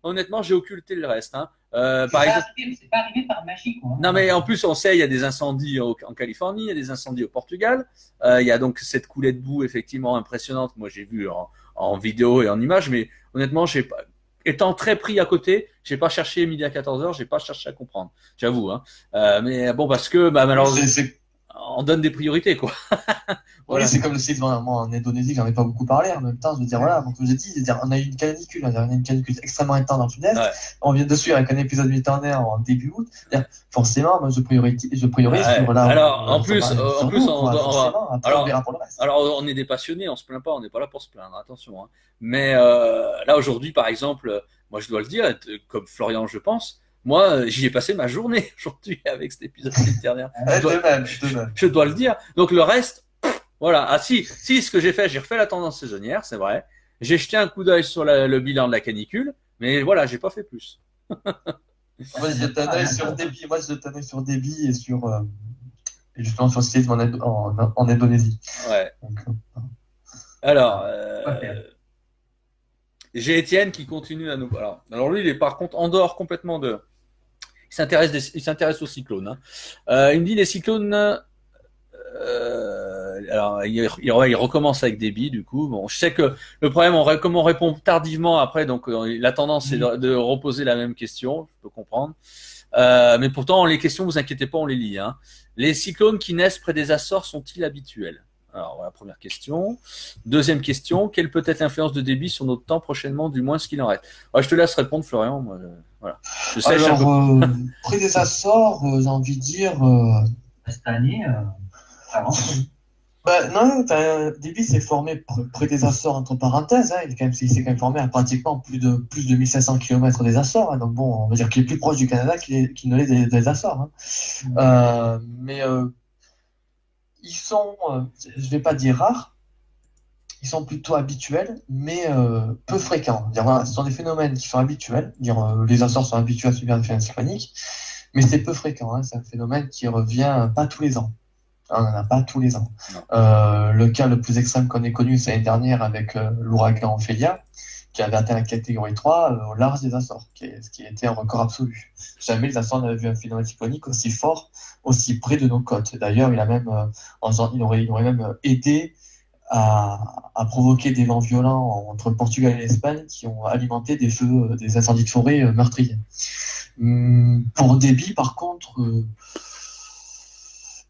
honnêtement, j'ai occulté le reste. Hein. Par exemple, c'est pas arrivé par magie, quoi. Non, mais en plus, on sait, il y a des incendies en Californie, il y a des incendies au Portugal. Il y a donc cette coulée de boue effectivement impressionnante. Moi, j'ai vu en vidéo et en images, mais honnêtement, étant très pris à côté, j'ai pas cherché midi à 14h, j'ai pas cherché à comprendre. J'avoue, hein. Mais bon, parce que, malheureusement, on donne des priorités, quoi. Voilà. Oui, c'est comme le séisme en Indonésie, j'en ai pas beaucoup parlé. En même temps, je veux dire, voilà, comme je vous ai dit, on a eu une canicule, on a eu une canicule extrêmement intense dans le sud-est. Ouais. On vient dessus avec un épisode méditerranéen en début août. Forcément, moi, je priorise sur la. Alors, en plus, alors, on est des passionnés, on se plaint pas, on n'est pas là pour se plaindre, attention. Hein. Mais là, aujourd'hui, par exemple, moi, je dois le dire, comme Florian, je pense. Moi, j'y ai passé ma journée aujourd'hui avec cet épisode méditerranéen. Je dois le dire. Donc le reste, voilà. Ah si, ce que j'ai fait, j'ai refait la tendance saisonnière, c'est vrai. J'ai jeté un coup d'œil sur le bilan de la canicule, mais voilà, j'ai pas fait plus. Moi, j'ai jeté un œil sur débit. Moi, j'ai jeté un œil sur débit et justement sur le séisme en Indonésie. Ouais. Donc, alors, j'ai Étienne qui continue à nous. Alors lui, il est par contre en dehors complètement de. Il s'intéresse aux cyclones. Hein. Il me dit les cyclones. Alors, il recommence avec des billes, du coup. Bon, je sais que le problème, comme on répond tardivement après, donc la tendance c'est de reposer la même question. Je peux comprendre. Mais pourtant, les questions, vous inquiétez pas, on les lit. Hein. Les cyclones qui naissent près des Açores sont-ils habituels? Alors, voilà, première question. Deuxième question, quelle peut être l'influence de débit sur notre temps prochainement, du moins ce qu'il en reste? Ouais, je te laisse répondre, Florian. Moi, voilà. Je sais, alors, près des Açores, j'ai envie de dire... Cette année, avant. Non, débit s'est formé près des Açores, entre parenthèses. Hein. Il s'est quand même formé à pratiquement plus de 1500 km des Açores. Hein. Donc bon, on va dire qu'il est plus proche du Canada qu'il ne l'est des Açores. Hein. Mais... ils sont, je vais pas dire rares, ils sont plutôt habituels, mais peu fréquents. Voilà, ce sont des phénomènes qui sont habituels. Les Açores sont habitués à subir des phénomènes cycloniques, mais c'est peu fréquent. Hein. C'est un phénomène qui revient pas tous les ans. On n'en a pas tous les ans. Le cas le plus extrême qu'on ait connu, c'est l'année dernière avec l'ouragan Ophélia, qui avait atteint la catégorie 3 au large des Açores, ce qui était un record absolu. Jamais les Açores n'avaient vu un phénomène cyclonique aussi fort, aussi près de nos côtes. D'ailleurs, il aurait même aidé à provoquer des vents violents entre le Portugal et l'Espagne qui ont alimenté des incendies de forêt meurtriers. Pour débit, par contre,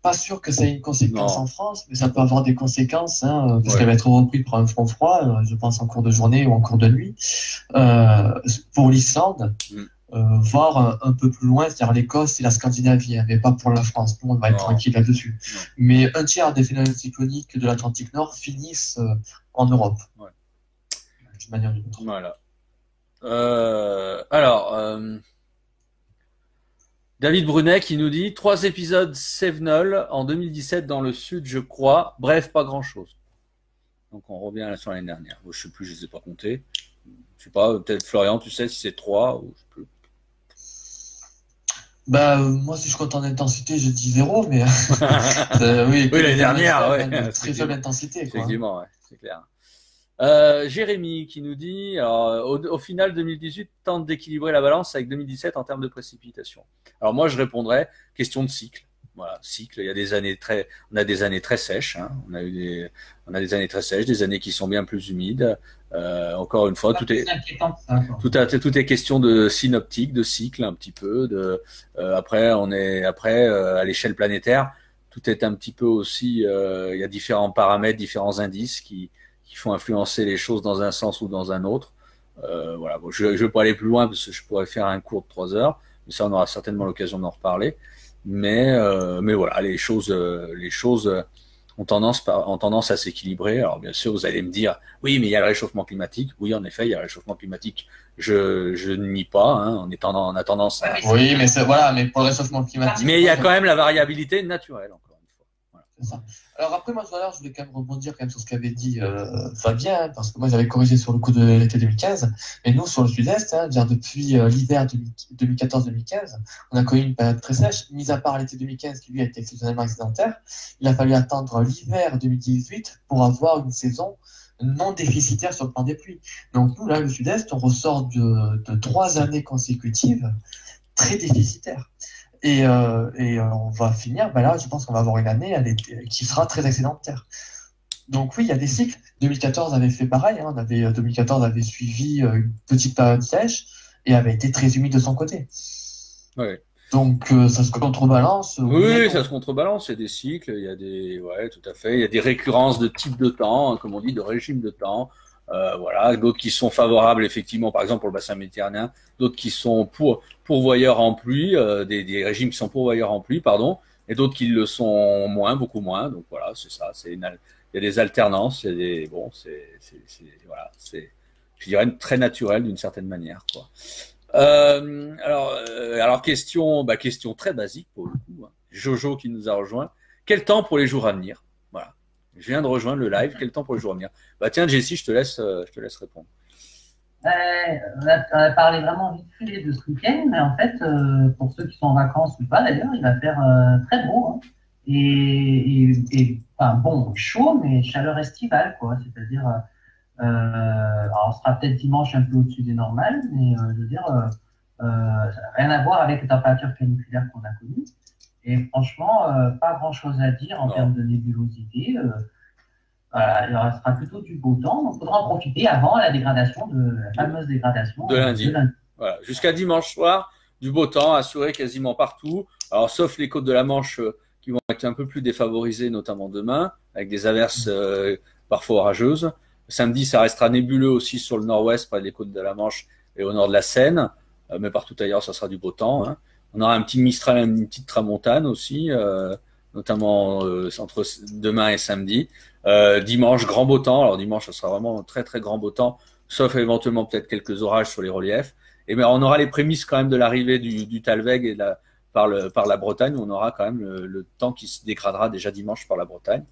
pas sûr que ça ait une conséquence en France, mais ça peut avoir des conséquences, hein, parce qu'elle va être reprise par un front froid, je pense en cours de journée ou en cours de nuit. Pour l'Islande, voire un peu plus loin, c'est-à-dire l'Écosse et la Scandinavie, mais pas pour la France. Tout le monde va être tranquille là-dessus. Mais un tiers des phénomènes cycloniques de l'Atlantique Nord finissent en Europe. Ouais. D'une manière ou d'une autre. Voilà. Alors, David Brunet qui nous dit 3 épisodes Sevenol en 2017 dans le sud, je crois. Bref, pas grand-chose. Donc on revient sur l'année dernière. Je sais plus, je les ai pas comptés. Je sais pas, peut-être Florian, tu sais si c'est 3 ou je sais plus. Moi, si je compte en intensité, je dis 0, mais oui, l'année dernière, très faible intensité. Effectivement, c'est clair. Jérémy qui nous dit au final 2018 tente d'équilibrer la balance avec 2017 en termes de précipitation. Alors moi je répondrais question de cycle. Voilà, cycle, il y a des années on a des années très sèches, hein. On a des années très sèches, des années qui sont bien plus humides. Encore une fois, tout est question de synoptique, de cycle un petit peu. Après à l'échelle planétaire, tout est un petit peu aussi. Il y a différents paramètres, différents indices qui font influencer les choses dans un sens ou dans un autre. Voilà. Bon, je ne vais pas aller plus loin parce que je pourrais faire un cours de 3 heures, mais ça on aura certainement l'occasion d'en reparler. Mais voilà, les choses ont tendance à s'équilibrer. Alors bien sûr, vous allez me dire, oui, mais il y a le réchauffement climatique. Oui, en effet, il y a le réchauffement climatique Je ne nie pas, hein, on a tendance à... Oui, mais voilà, mais pour le réchauffement climatique. Mais il y a quand même la variabilité naturelle, encore une fois. Voilà. C'est ça. Alors après, moi, tout à l'heure, je voulais quand même rebondir quand même sur ce qu'avait dit Fabien, hein, parce que moi, j'avais corrigé sur le coup de l'été 2015. Et nous, sur le sud-est, hein, dire depuis l'hiver 2014-2015, on a connu une période très sèche, mis à part l'été 2015 qui, lui, a été exceptionnellement accidentaire. Il a fallu attendre l'hiver 2018 pour avoir une saison non déficitaire sur le plan des pluies. Donc nous, là, le sud-est, on ressort de 3 années consécutives très déficitaires. Et on va finir, ben là, je pense qu'on va avoir une année qui sera très excédentaire. Donc oui, il y a des cycles. 2014 avait fait pareil, hein, 2014 avait suivi une petite période sèche et avait été très humide de son côté. Ouais. Donc ça se contrebalance. Oui, ça se contrebalance. Il y a des cycles, il y a des, ouais, tout à fait. Il y a des récurrences de type de temps, hein, comme on dit, de régime de temps. Voilà, d'autres qui sont favorables effectivement, par exemple pour le bassin méditerranéen, d'autres qui sont pourvoyeurs en pluie, des régimes qui sont pourvoyeurs en pluie, pardon, et d'autres qui le sont moins, beaucoup moins. Donc voilà, c'est ça. Il y a des alternances, il y a des, bon, voilà, c'est, je dirais très naturel d'une certaine manière, quoi. Alors question très basique pour le coup, hein. Jojo qui nous a rejoint. Quel temps pour les jours à venir? Voilà. Je viens de rejoindre le live. Quel temps pour les jours à venir? Bah tiens, Jessie, je te laisse répondre. On a parlé vraiment vite fait de ce week-end, mais en fait, pour ceux qui sont en vacances ou pas d'ailleurs, il va faire très beau, hein. Enfin, bon, chaud, mais chaleur estivale, quoi. C'est-à-dire, alors, on sera peut-être dimanche un peu au-dessus des normales, mais je veux dire, ça n'a rien à voir avec les températures caniculaires qu'on a connues. Et franchement, pas grand-chose à dire en termes de nébulosité. Voilà, il restera plutôt du beau temps, donc il faudra en profiter avant la fameuse dégradation de lundi. Voilà, jusqu'à dimanche soir, du beau temps assuré quasiment partout. Alors, sauf les côtes de la Manche qui vont être un peu plus défavorisées, notamment demain, avec des averses parfois orageuses. Samedi, ça restera nébuleux aussi sur le nord-ouest, près des côtes de la Manche et au nord de la Seine. Mais partout ailleurs, ça sera du beau temps, hein. On aura un petit Mistral, une petite tramontane aussi, notamment entre demain et samedi. Dimanche, grand beau temps. Alors dimanche, ça sera vraiment très très grand beau temps, sauf éventuellement peut-être quelques orages sur les reliefs. Et mais on aura les prémices quand même de l'arrivée du Talweg et par la Bretagne. On aura quand même le temps qui se dégradera déjà dimanche par la Bretagne.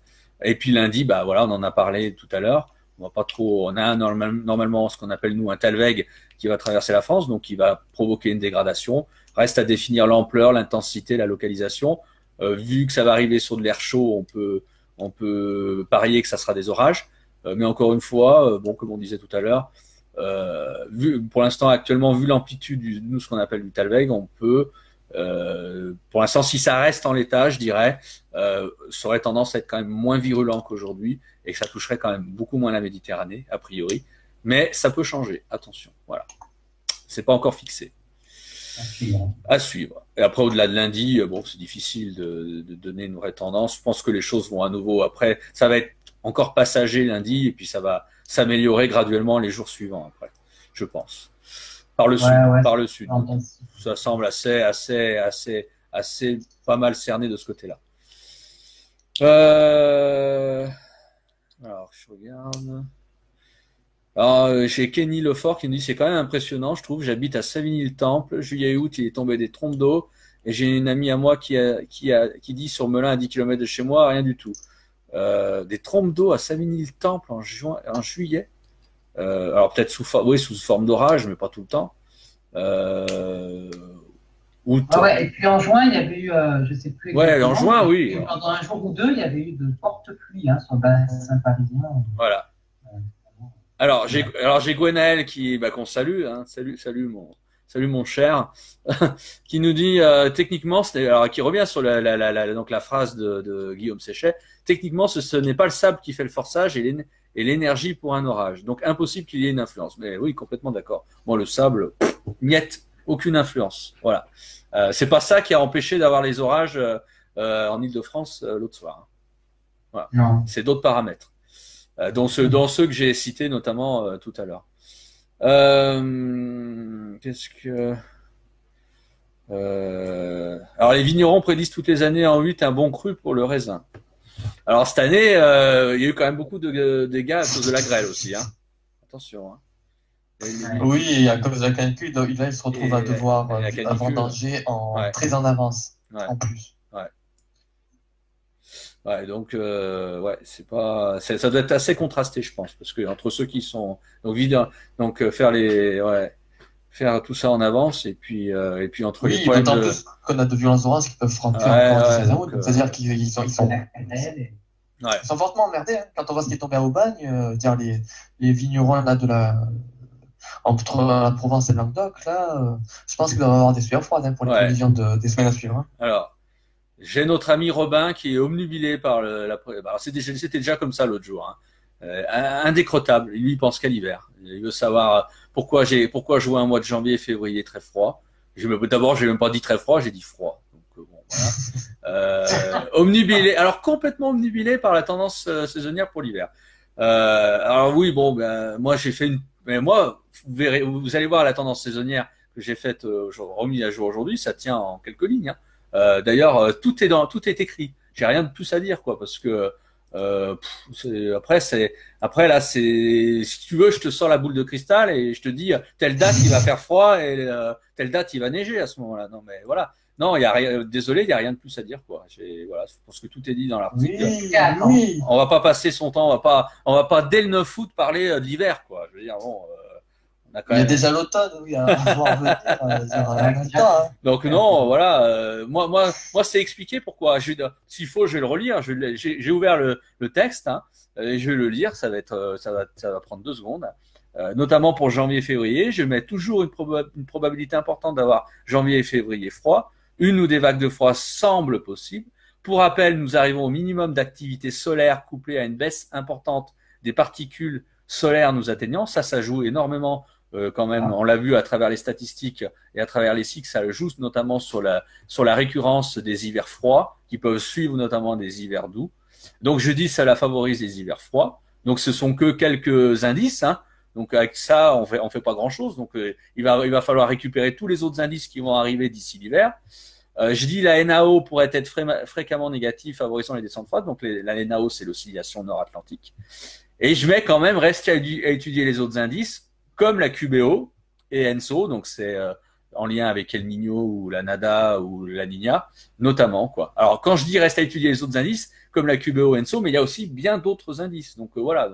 Et puis lundi, bah voilà, on en a parlé tout à l'heure. On a normalement ce qu'on appelle nous un Talweg qui va traverser la France, donc qui va provoquer une dégradation. Reste à définir l'ampleur, l'intensité, la localisation. Vu que ça va arriver sur de l'air chaud, on peut parier que ça sera des orages. Mais encore une fois, bon, comme on disait tout à l'heure, pour l'instant, actuellement, vu l'amplitude nous, ce qu'on appelle du Talweg, on peut, pour l'instant, si ça reste en l'état, je dirais, ça aurait tendance à être quand même moins virulent qu'aujourd'hui et que ça toucherait quand même beaucoup moins la Méditerranée, a priori. Mais ça peut changer, attention, voilà. C'est pas encore fixé. À suivre. Et après, au-delà de lundi, bon, c'est difficile de donner une vraie tendance. Je pense que les choses vont à nouveau. Après, ça va être encore passager lundi, et puis ça va s'améliorer graduellement les jours suivants. Après, je pense. Par le sud. Ça semble assez pas mal cerné de ce côté-là. Alors, je regarde. Alors, j'ai Kenny Lefort qui nous dit c'est quand même impressionnant, je trouve. J'habite à Savigny-le-Temple. Juillet et août, il est tombé des trompes d'eau. Et j'ai une amie à moi qui dit sur Melun à 10 km de chez moi, rien du tout. Des trompes d'eau à Savigny-le-Temple en juillet. Alors peut-être sous forme d'orage, mais pas tout le temps. Août. Ah ouais, et puis en juin, il y avait eu, je sais plus exactement. Ouais, en juin, oui. Pendant un jour ou deux, il y avait eu de fortes pluies sur le bassin parisien. Voilà. Alors j'ai Gwenaël qu'on salue, hein, salut mon cher, qui nous dit techniquement, qui revient sur donc la phrase de Guillaume Séchet. Techniquement, ce n'est pas le sable qui fait le forçage et l'énergie pour un orage. Donc impossible qu'il y ait une influence. Mais oui, complètement d'accord. Bon, le sable, niet, aucune influence. Voilà. C'est pas ça qui a empêché d'avoir les orages en Île-de-France l'autre soir, hein. Voilà. C'est d'autres paramètres. Dont ceux que j'ai cités notamment tout à l'heure. Alors les vignerons prédisent toutes les années en 8 un bon cru pour le raisin. Alors cette année, il y a eu quand même beaucoup de dégâts à cause de la grêle aussi, hein. Attention, hein. Oui, et à cause de la canicule, il se retrouve à devoir vendanger très en avance, en plus. Ouais, donc c'est pas, ça doit être assez contrasté, je pense, parce que entre ceux qui sont faire tout ça en avance et puis entre les problèmes d'autant plus qu'on a de violents orages qui peuvent frapper encore du 16 août. C'est-à-dire qu'ils sont fortement emmerdés. Hein. Quand on voit ce qui est tombé à Aubagne, les vignerons là entre la Provence et le Languedoc, là, je pense qu'il doit y avoir des sueurs froides pour les prévisions des semaines à suivre. Hein. Alors. J'ai notre ami Robin qui est omnubilé par c'était déjà comme ça l'autre jour. Indécrottable. Lui, il pense qu'à l'hiver. Il veut savoir pourquoi je vois un mois de janvier et février très froid. D'abord, j'ai même pas dit très froid, j'ai dit froid. Donc, voilà. Omnubilé. Alors, complètement omnubilé par la tendance saisonnière pour l'hiver. Alors oui, moi, j'ai fait mais moi, vous allez voir la tendance saisonnière que j'ai faite, remis à jour aujourd'hui, ça tient en quelques lignes, hein. D'ailleurs, tout est écrit. J'ai rien de plus à dire, quoi, parce que après là, si tu veux, je te sors la boule de cristal et je te dis telle date il va faire froid et telle date il va neiger à ce moment-là. Non, mais voilà. Non, il y a rien. Désolé, il y a rien de plus à dire, quoi. Voilà, je pense que tout est dit dans l'article. Oui. On va pas passer son temps, on va pas dès le 9 août parler de l'hiver, quoi. Je veux dire, bon. Il y a déjà l'automne, oui, à voir venir. Donc non, voilà. Moi, c'est expliqué pourquoi. S'il faut, je vais le relire. J'ai ouvert le texte, hein, et je vais le lire. Ça va prendre 2 secondes. Notamment pour janvier et février, je mets toujours une probabilité importante d'avoir janvier et février froid. Une ou des vagues de froid semblent possibles. Pour rappel, nous arrivons au minimum d'activité solaire couplée à une baisse importante des particules solaires nous atteignant. Ça joue énormément. Quand même, on l'a vu à travers les statistiques et à travers les cycles, ça le joue notamment sur la récurrence des hivers froids qui peuvent suivre notamment des hivers doux. Donc je dis ça favorise les hivers froids. Donc ce sont que quelques indices, hein. Donc avec ça, on fait pas grand chose. Donc il va falloir récupérer tous les autres indices qui vont arriver d'ici l'hiver. Je dis la NAO pourrait être fréquemment négative, favorisant les descentes froides. Donc la NAO, c'est l'oscillation nord-atlantique. Et je mets quand même, reste à étudier les autres indices, comme la QBO et ENSO, donc c'est en lien avec El Niño ou la Nada ou la Niña, notamment, quoi. Alors quand je dis reste à étudier les autres indices, comme la QBO, ENSO, mais il y a aussi bien d'autres indices. Donc voilà.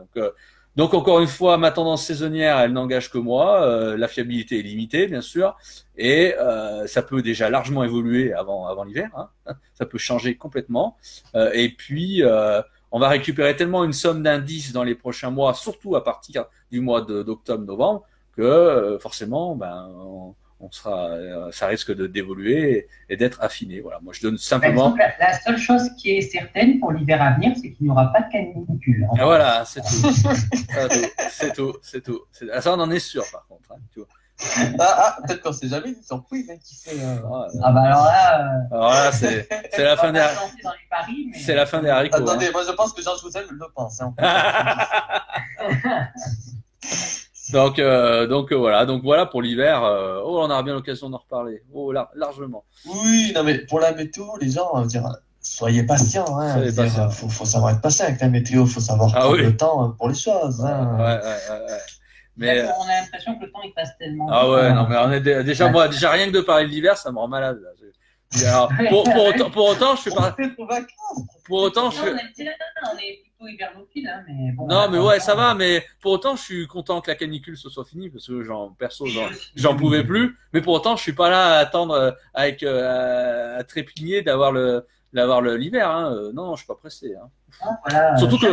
Donc encore une fois, ma tendance saisonnière, elle n'engage que moi. La fiabilité est limitée, bien sûr, et ça peut déjà largement évoluer avant l'hiver. Hein. Ça peut changer complètement. Et puis on va récupérer tellement une somme d'indices dans les prochains mois, surtout à partir du mois d'octobre-novembre, que forcément, ça risque d'évoluer et d'être affiné. Voilà. Moi, je donne simplement. La seule chose qui est certaine pour l'hiver à venir, c'est qu'il n'y aura pas de canicule. Et voilà, c'est tout. C'est tout. Ça, on en est sûr, par contre. Hein, tu vois. Peut-être qu'on ne sait jamais, une surprise qui fait. Alors là, c'est la fin des. C'est la fin des haricots. Attendez, moi je pense que Jean Jouzel le pense. Hein, donc voilà pour l'hiver. On aura bien l'occasion d'en reparler. Largement. Oui, non mais pour la météo, les gens vont dire soyez patients. Hein, faut savoir être patient avec la météo, faut savoir prendre le temps pour les choses. Hein. Ouais. Mais on a l'impression que le temps il passe tellement. Ah ouais, non mais on est déjà rien que de parler de l'hiver, ça me rend malade. Là. Alors, pour autant, je fais pas. Pour autant, on est plutôt hivernophile, hein, mais bon. Non, mais ouais, ça va, mais pour autant, je suis content que la canicule se soit finie parce que j'en pouvais plus. Mais pour autant, je suis pas là à attendre à trépigner d'avoir l'hiver. Hein. Non, je suis pas pressé. Hein. Voilà, surtout que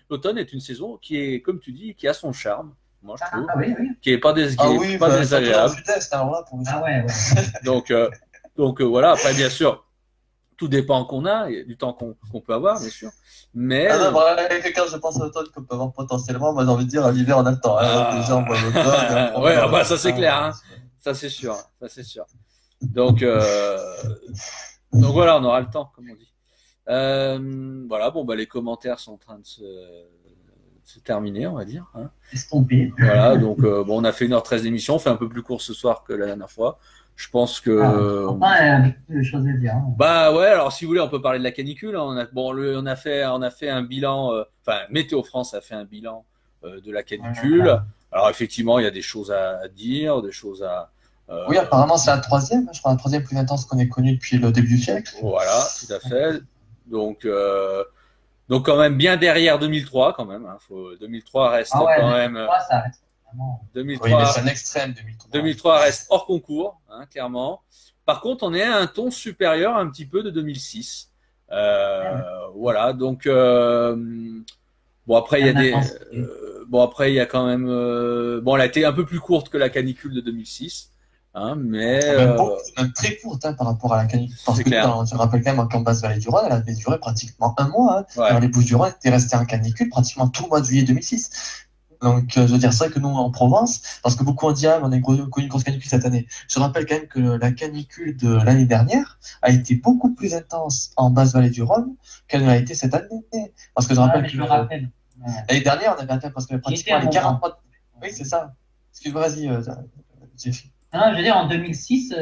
l'automne est une saison qui est, comme tu dis, qui a son charme. Moi, je trouve, qui est pas désagréable. Donc voilà. Après, bien sûr, tout dépend du temps qu'on peut avoir, bien sûr. Mais quelqu'un, je pense à l'automne qu'on peut avoir potentiellement. Moi, j'ai envie de dire, à l'hiver, on a le temps. Déjà, on voit l'automne. Ça c'est clair. Hein. Ça c'est sûr. Donc voilà, on aura le temps, comme on dit. Voilà. Les commentaires sont en train de se terminer, on va dire. Hein. Estompé. Voilà, donc on a fait 1h13 d'émission, on fait un peu plus court ce soir que la dernière fois. Je pense que. Avec des choses à dire. Bah ouais, alors si vous voulez, on peut parler de la canicule. On a fait un bilan. Météo France a fait un bilan de la canicule. Alors effectivement, il y a des choses à dire, des choses à... Oui, apparemment c'est la troisième, je crois la troisième plus intense qu'on ait connue depuis le début du siècle. Voilà, tout à fait. Donc quand même bien derrière 2003 quand même. 2003 reste quand même... 2003, ça reste vraiment... 2003, oui, mais c'est un extrême 2003. 2003 reste hors concours, clairement. Par contre, on est à un ton supérieur un petit peu de 2006. Voilà, donc bon après il y a des après il y a quand même bon, elle a été un peu plus courte que la canicule de 2006, mais même très courte par rapport à la canicule. Parce que je rappelle quand même qu'en Basse-Vallée du Rhône, elle avait duré pratiquement un mois. Alors, les Bouches-du-Rhône étaient restées en canicule pratiquement tout le mois de juillet 2006. Donc, je veux dire, c'est vrai que nous, en Provence, parce que beaucoup ont dit, on a connu une grosse canicule cette année. Je rappelle quand même que la canicule de l'année dernière a été beaucoup plus intense en Basse-Vallée du Rhône qu'elle ne l'a été cette année. Parce que je rappelle que l'année dernière, on avait atteint parce que pratiquement les 43. Oui, c'est ça. Excuse-moi, vas-y, Jeff. Non, je veux dire, en 2006,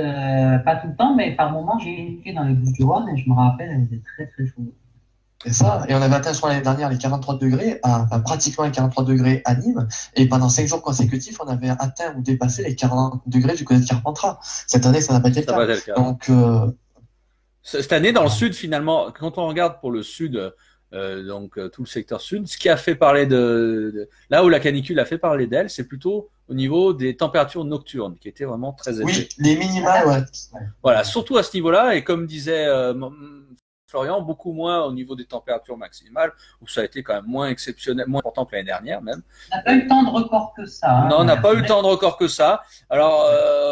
pas tout le temps, mais par moment, j'ai été dans les Bouches-du-Rhône et je me rappelle, elle était très, très chaude. C'est ça. Et on avait atteint, je crois, l'année dernière les 43 degrés, pratiquement les 43 degrés à Nîmes. Et pendant 5 jours consécutifs, on avait atteint ou dépassé les 40 degrés du côté de Carpentras. Cette année, ça n'a pas été le cas. Donc, cette année, dans le sud, finalement, quand on regarde pour le sud, donc tout le secteur sud, ce qui a fait parler là où la canicule a fait parler d'elle, c'est plutôt au niveau des températures nocturnes, qui étaient vraiment très élevées. Oui, les minimales, ouais. Voilà, surtout à ce niveau-là, et comme disait Florian, beaucoup moins au niveau des températures maximales, où ça a été quand même moins exceptionnel, moins important que l'année dernière même. On n'a pas eu tant de records que ça. Non, on n'a pas eu tant de records que ça. Alors,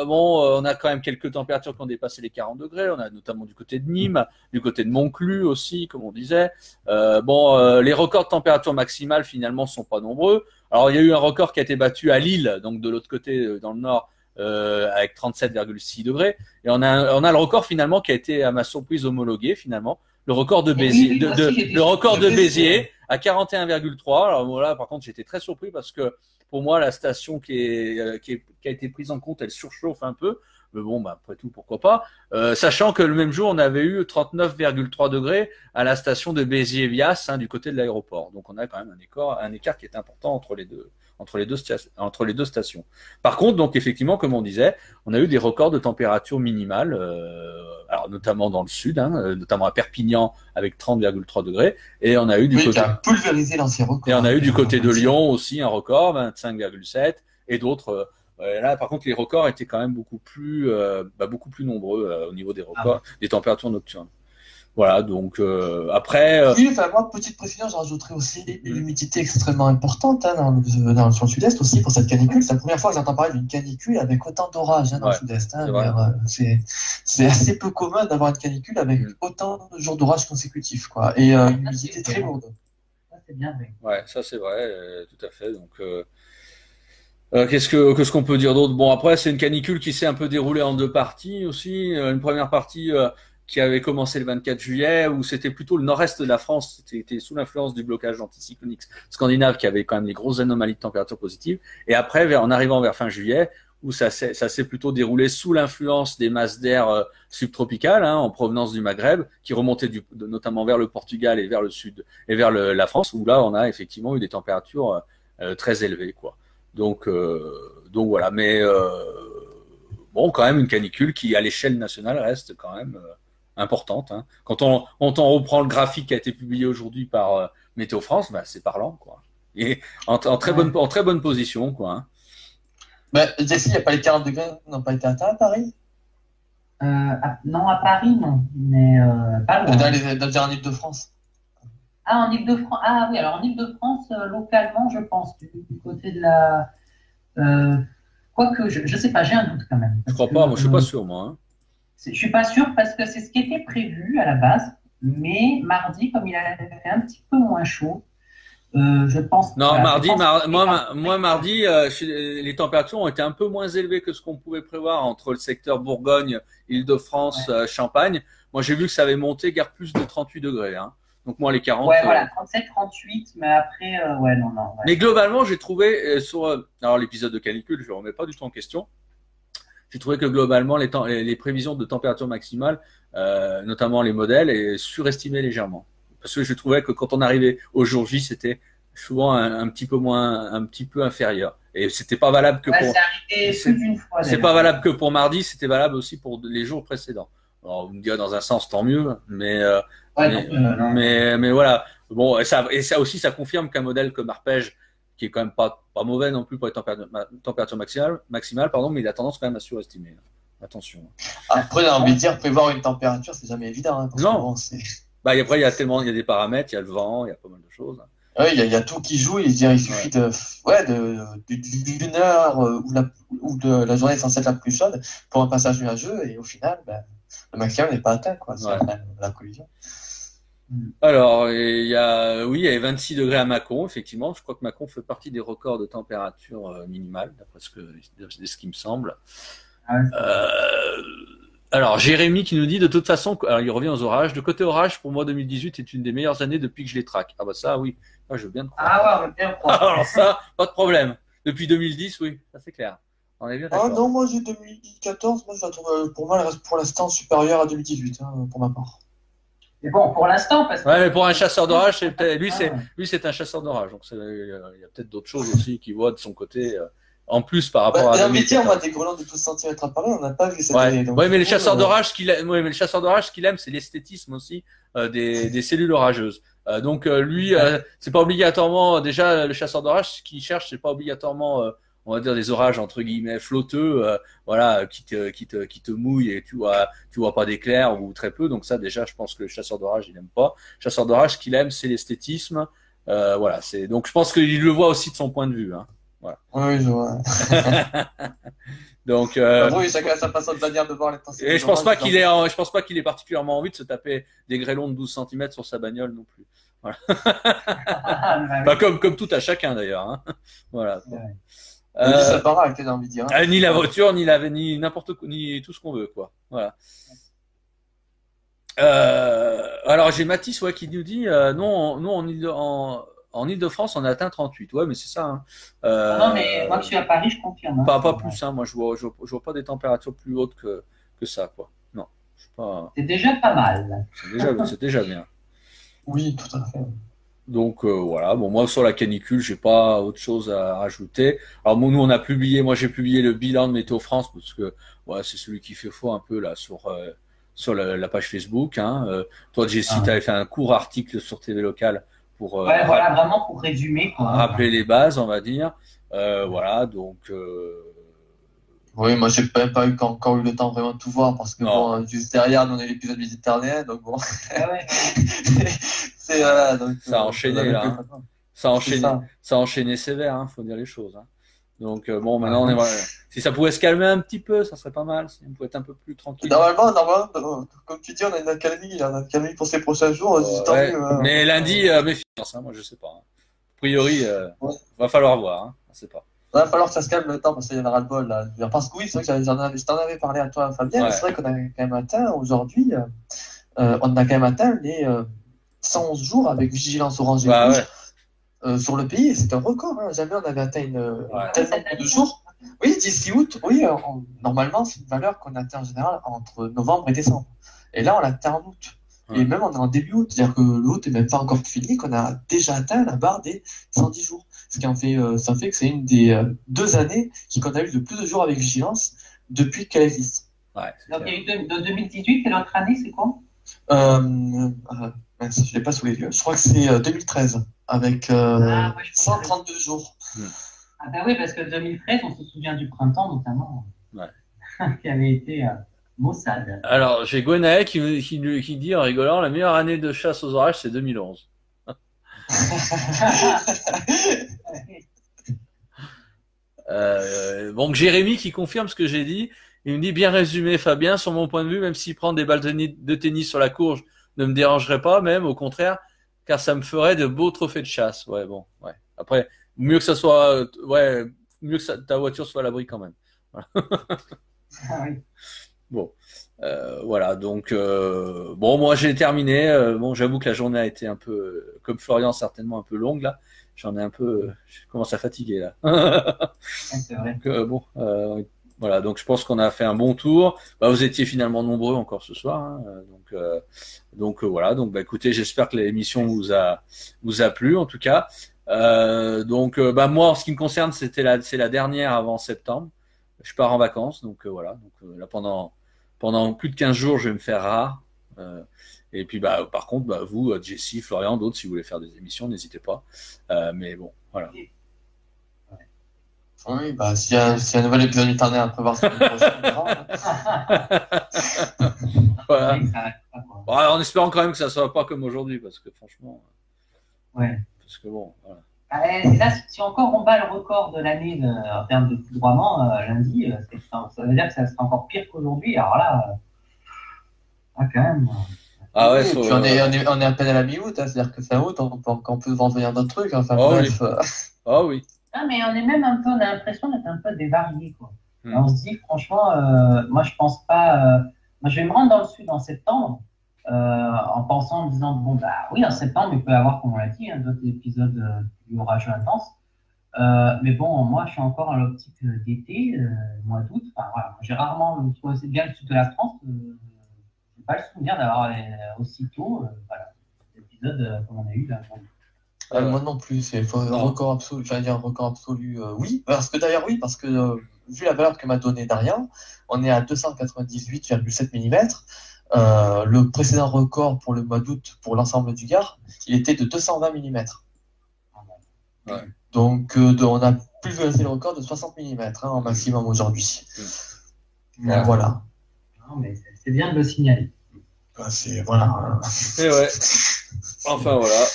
on a quand même quelques températures qui ont dépassé les 40 degrés. On a notamment du côté de Nîmes, du côté de Monclus aussi, comme on disait. Les records de température maximale, finalement, sont pas nombreux. Alors, il y a eu un record qui a été battu à Lille, donc de l'autre côté, dans le nord, avec 37,6 degrés. Et on a le record finalement qui a été, à ma surprise, homologué finalement. Le record de Béziers, le record de Béziers à 41,3. Alors voilà, par contre, j'étais très surpris parce que pour moi, la station qui a été prise en compte, elle surchauffe un peu. Mais bon, après tout, pourquoi pas. Sachant que le même jour, on avait eu 39,3 degrés à la station de Béziers-Vias, du côté de l'aéroport. Donc on a quand même un écart qui est important entre les deux stations. Par contre, donc effectivement, comme on disait, on a eu des records de température minimale, alors notamment dans le sud, notamment à Perpignan avec 30,3 degrés, et on a eu du côté, qui a pulvérisé l'ancien record. Et on a eu du côté de Lyon aussi un record, 25,7, et d'autres. Là, par contre, les records étaient quand même beaucoup plus nombreux au niveau des records, des températures nocturnes. Voilà, donc après. Oui, moi, petite précision, je rajouterais aussi l'humidité extrêmement importante sur le sud-est aussi pour cette canicule. C'est la première fois que j'entends parler d'une canicule avec autant d'orages dans le sud-est. C'est assez peu commun d'avoir une canicule avec autant de jours d'orage consécutifs, quoi. Et une humidité très lourde. Ça, c'est bien vrai. Ouais, ça c'est vrai, tout à fait. Donc. Qu'est-ce qu'on peut dire d'autre? Bon, après, c'est une canicule qui s'est un peu déroulée en deux parties aussi. Une première partie qui avait commencé le 24 juillet, où c'était plutôt le nord-est de la France, c'était sous l'influence du blocage anticyclonique scandinave qui avait quand même des grosses anomalies de température positive. Et après, en arrivant vers fin juillet, où ça s'est plutôt déroulé sous l'influence des masses d'air subtropicales en provenance du Maghreb, qui remontaient notamment vers le Portugal et vers le sud et vers la France, où là, on a effectivement eu des températures très élevées, quoi. Donc voilà, mais bon, quand même une canicule qui, à l'échelle nationale, reste quand même importante. Quand on reprend le graphique qui a été publié aujourd'hui par Météo France, c'est parlant, quoi. Et en très bonne position, quoi. Jessie, il n'y a pas les 40 degrés n'ont pas été atteints à Paris? Non, à Paris, non, mais pas loin. Dans en Ile-de-France. Ah, en Ile-de-France. Ah oui, alors en Ile-de-France, localement, je pense, du côté de la. Quoique, je ne sais pas, j'ai un doute quand même. Je crois pas, moi je suis pas sûr, moi. Je suis pas sûr parce que c'est ce qui était prévu à la base, mais mardi, comme il a fait un petit peu moins chaud, je pense. Non, mardi, les températures ont été un peu moins élevées que ce qu'on pouvait prévoir entre le secteur Bourgogne, Île-de-France, Champagne. Moi, j'ai vu que ça avait monté guère plus de 38 degrés. Donc moi les 40. Ouais, voilà, 37, 38, mais après, non. Ouais. Mais globalement, j'ai trouvé alors l'épisode de canicule, je ne remets pas du tout en question. J'ai trouvé que globalement les prévisions de température maximale, notamment les modèles, est surestimaient légèrement. Parce que je trouvais que quand on arrivait au jour J, c'était souvent un petit peu moins, un petit peu inférieur. Et c'était pas valable que pour. C'est pas valable que pour mardi, c'était valable aussi pour les jours précédents. Alors vous me direz dans un sens tant mieux, mais voilà. Bon, et ça aussi, ça confirme qu'un modèle comme Arpège, qui est quand même pas mauvais non plus pour les températures maximales, pardon, mais il a tendance quand même à surestimer. Attention. Après, j'ai envie de dire, prévoir une température, c'est jamais évident. Hein, non. Bah, après, il y a des paramètres, il y a le vent, il y a pas mal de choses. Oui, il y a tout qui joue. Il suffit d'une heure ou de la journée censée être la plus chaude pour un passage nuageux, et au final, le maximum n'est pas atteint, quoi. C'est la collision. Alors, il y avait 26 degrés à Mâcon, effectivement. Je crois que Mâcon fait partie des records de température minimale, d'après ce qui me semble. Alors, Jérémy qui nous dit, de toute façon, alors il revient aux orages. De côté orage, pour moi, 2018 est une des meilleures années depuis que je les traque. Ah bah ça, oui. Ah, je veux bien te croire. Ah ouais, on veut bien croire. Alors ça, pas de problème. Depuis 2010, oui, ça c'est clair. On est bien d'accord. Ah non, moi j'ai 2014, moi je la trouve, pour moi, elle reste pour l'instant supérieure à 2018, hein, pour ma part. Mais bon, pour l'instant, parce que. Ouais, mais pour un chasseur d'orage, c'est un chasseur d'orage. Donc il y a peut-être d'autres choses aussi qu'il voit de son côté. En plus, par rapport à. J'ai envie de dire, moi, des grelots de 12 cm à Paris, on n'a pas vu cette année. Oui, mais les chasseurs d'orage, ce qu'il aime, c'est l'esthétisme aussi des cellules orageuses. Donc lui, c'est pas obligatoirement déjà le chasseur d'orage, ce qu'il cherche, c'est pas obligatoirement, on va dire, des orages entre guillemets flotteux, voilà, qui te mouillent et tu vois pas d'éclairs ou très peu. Donc ça, déjà, je pense que le chasseur d'orage, il aime pas. Le chasseur d'orage, ce qu'il aime, c'est l'esthétisme. Voilà, donc je pense qu'il le voit aussi de son point de vue. Hein. Voilà. Oui, je vois. Donc, oui, chacun a sa façon de manière de voir l'intensité. Et je pense pas qu'il ait particulièrement envie de se taper des grêlons de 12 cm sur sa bagnole non plus. Voilà. Bah, comme tout à chacun d'ailleurs. Hein. Voilà. Ça baraque, j'ai envie de dire. Ni la voiture, ni n'importe quoi, ni tout ce qu'on veut, quoi. Voilà. Alors j'ai Mathis, qui nous dit, non, en Ile-de-France, on a atteint 38. Ouais, mais c'est ça. Hein. Non, mais moi, je suis à Paris, je confirme. Hein. Pas plus. Hein. Moi, je vois pas des températures plus hautes que ça, quoi. Non. C'est déjà pas mal. C'est déjà bien. Oui, tout à fait. Donc voilà. Bon, moi sur la canicule, j'ai pas autre chose à rajouter. Alors nous, moi j'ai publié le bilan de Météo France parce que c'est celui qui fait foi un peu là sur la page Facebook. Hein. Toi, Jessie, tu avais fait un court article sur TV Locale. Voilà, vraiment pour résumer. Quoi. Rappeler les bases, on va dire. Voilà, donc. Oui, moi, j'ai pas encore eu le temps vraiment de tout voir parce que bon, juste derrière, nous, on a l'épisode Méditerranéen, donc bon. Ah ouais. Voilà, donc. Ça a enchaîné, là. Hein. Ça a enchaîné sévère, hein, faut dire les choses. Hein. Donc bon, maintenant, si ça pouvait se calmer un petit peu, ça serait pas mal. Si on pouvait être un peu plus tranquille. Normalement, comme tu dis, on a une accalmie pour ces prochains jours. Mais lundi, méfiance, hein, moi je sais pas. Hein. A priori, va falloir voir. Hein, je sais pas. Il va falloir que ça se calme le temps parce qu'il y en aura le bol là. Parce que oui, c'est vrai que je t'en avais parlé à toi, Fabien. C'est vrai qu'on a quand même atteint aujourd'hui, on a quand même atteint les 111 jours avec vigilance orange et rouge. Sur le pays, c'est un record. Hein. Jamais on avait atteint tel nombre de jours. Oui, d'ici août, oui, normalement, c'est une valeur qu'on atteint en général entre novembre et décembre. Et là, on l'atteint en août. Et même, on est en début août. C'est-à-dire que l'août n'est même pas encore fini, qu'on a déjà atteint la barre des 110 jours. Ce qui en fait, ça fait que c'est une des 2 années qu'on a eu de plus de jours avec vigilance depuis qu'elle existe. Ouais, donc, il y a eu de 2018, et l'autre année, c'est quoi je ne l'ai pas sous les yeux. Je crois que c'est 2013, avec 132 jours. Ah ben oui, parce que 2013, on se souvient du printemps, notamment, qui avait été maussade. Alors, j'ai Gwenaël qui dit en rigolant, la meilleure année de chasse aux orages, c'est 2011. Donc, Jérémy qui confirme ce que j'ai dit. Il me dit, bien résumé, Fabien, sur mon point de vue, même s'il prend des balles de tennis sur la courge, ne me dérangerait pas, même au contraire, car ça me ferait de beaux trophées de chasse. Ouais, bon, ouais. Après, mieux que ça soit, mieux que ta voiture soit à l'abri quand même. Bon, voilà. Donc, bon, moi j'ai terminé. Bon, j'avoue que la journée a été un peu, comme Florian, certainement un peu longue là. J'en ai un peu, je commence à fatiguer là. C'est vrai. Donc, bon. Voilà, donc je pense qu'on a fait un bon tour. Vous étiez finalement nombreux encore ce soir, hein, donc voilà. Donc écoutez, j'espère que l'émission vous a plu en tout cas. Donc, moi, en ce qui me concerne, c'est la dernière avant septembre. Je pars en vacances, donc voilà. Donc là, pendant plus de 15 jours, je vais me faire rare. Et puis, par contre, vous, Jessie, Florian, d'autres, si vous voulez faire des émissions, n'hésitez pas. Mais bon, voilà. Oui, s'il y a un nouvel épisode du Tarnet à prévoir, c'est voilà. En espérant quand même que ça ne soit pas comme aujourd'hui, parce que franchement. Ouais. Parce que bon, voilà. Et là, si encore on bat le record de l'année en termes de foudroiement lundi, ça veut dire que ça sera encore pire qu'aujourd'hui. Alors là, quand même. Ah ouais, oui, on est à peine à la mi-août, hein, c'est-à-dire que fin août, on peut envoyer d'autres trucs. Enfin, bref. Oui. Oh oui. Ah, mais on est même un peu, on a l'impression d'être un peu dévarié, quoi. On se dit, franchement, moi je pense pas. Moi, je vais me rendre dans le sud en septembre, en pensant, en disant, bon, oui, en septembre, il peut y avoir, comme on l'a dit, d'autres épisodes plus orageux intenses. Mais bon, moi, je suis encore dans l'optique d'été, mois d'août. Enfin, voilà, j'ai rarement trouvé bien le sud de la France. Je n'ai pas le souvenir d'avoir aussitôt des épisodes comme on a eu là. Moi non plus, c'est un record absolu. J'allais dire un record absolu. Oui, parce que vu la valeur que m'a donné Darien, on est à 298,7 mm. Le précédent record pour le mois d'août pour l'ensemble du Gard, il était de 220 mm. Ouais. Donc, on a pulvérisé le record de 60 mm en maximum aujourd'hui. Voilà. Non, mais c'est bien de le signaler. Voilà. Et ouais. Enfin, voilà.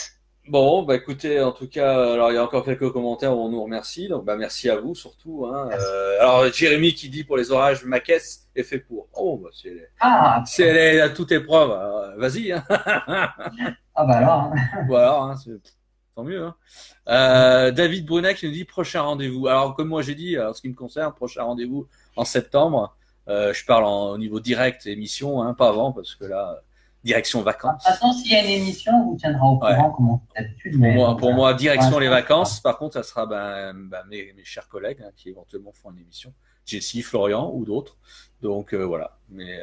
Bon, écoutez, en tout cas, alors il y a encore quelques commentaires où on nous remercie, donc merci à vous surtout. Alors Jérémy qui dit pour les orages, ma caisse est fait pour. Oh, si elle est à toute épreuve, vas-y. Hein. Alors. Voilà, tant mieux. David Brunet qui nous dit prochain rendez-vous. Alors comme moi j'ai dit, en ce qui me concerne, prochain rendez-vous en septembre. Je parle au niveau direct émission, pas avant parce que là. Direction vacances. De toute façon, s'il y a une émission, on vous tiendra au courant comme on fait d'habitude. Pour moi, direction les vacances. Par contre, ça sera mes chers collègues qui éventuellement font une émission. Jessie, Florian ou d'autres. Donc voilà. Mais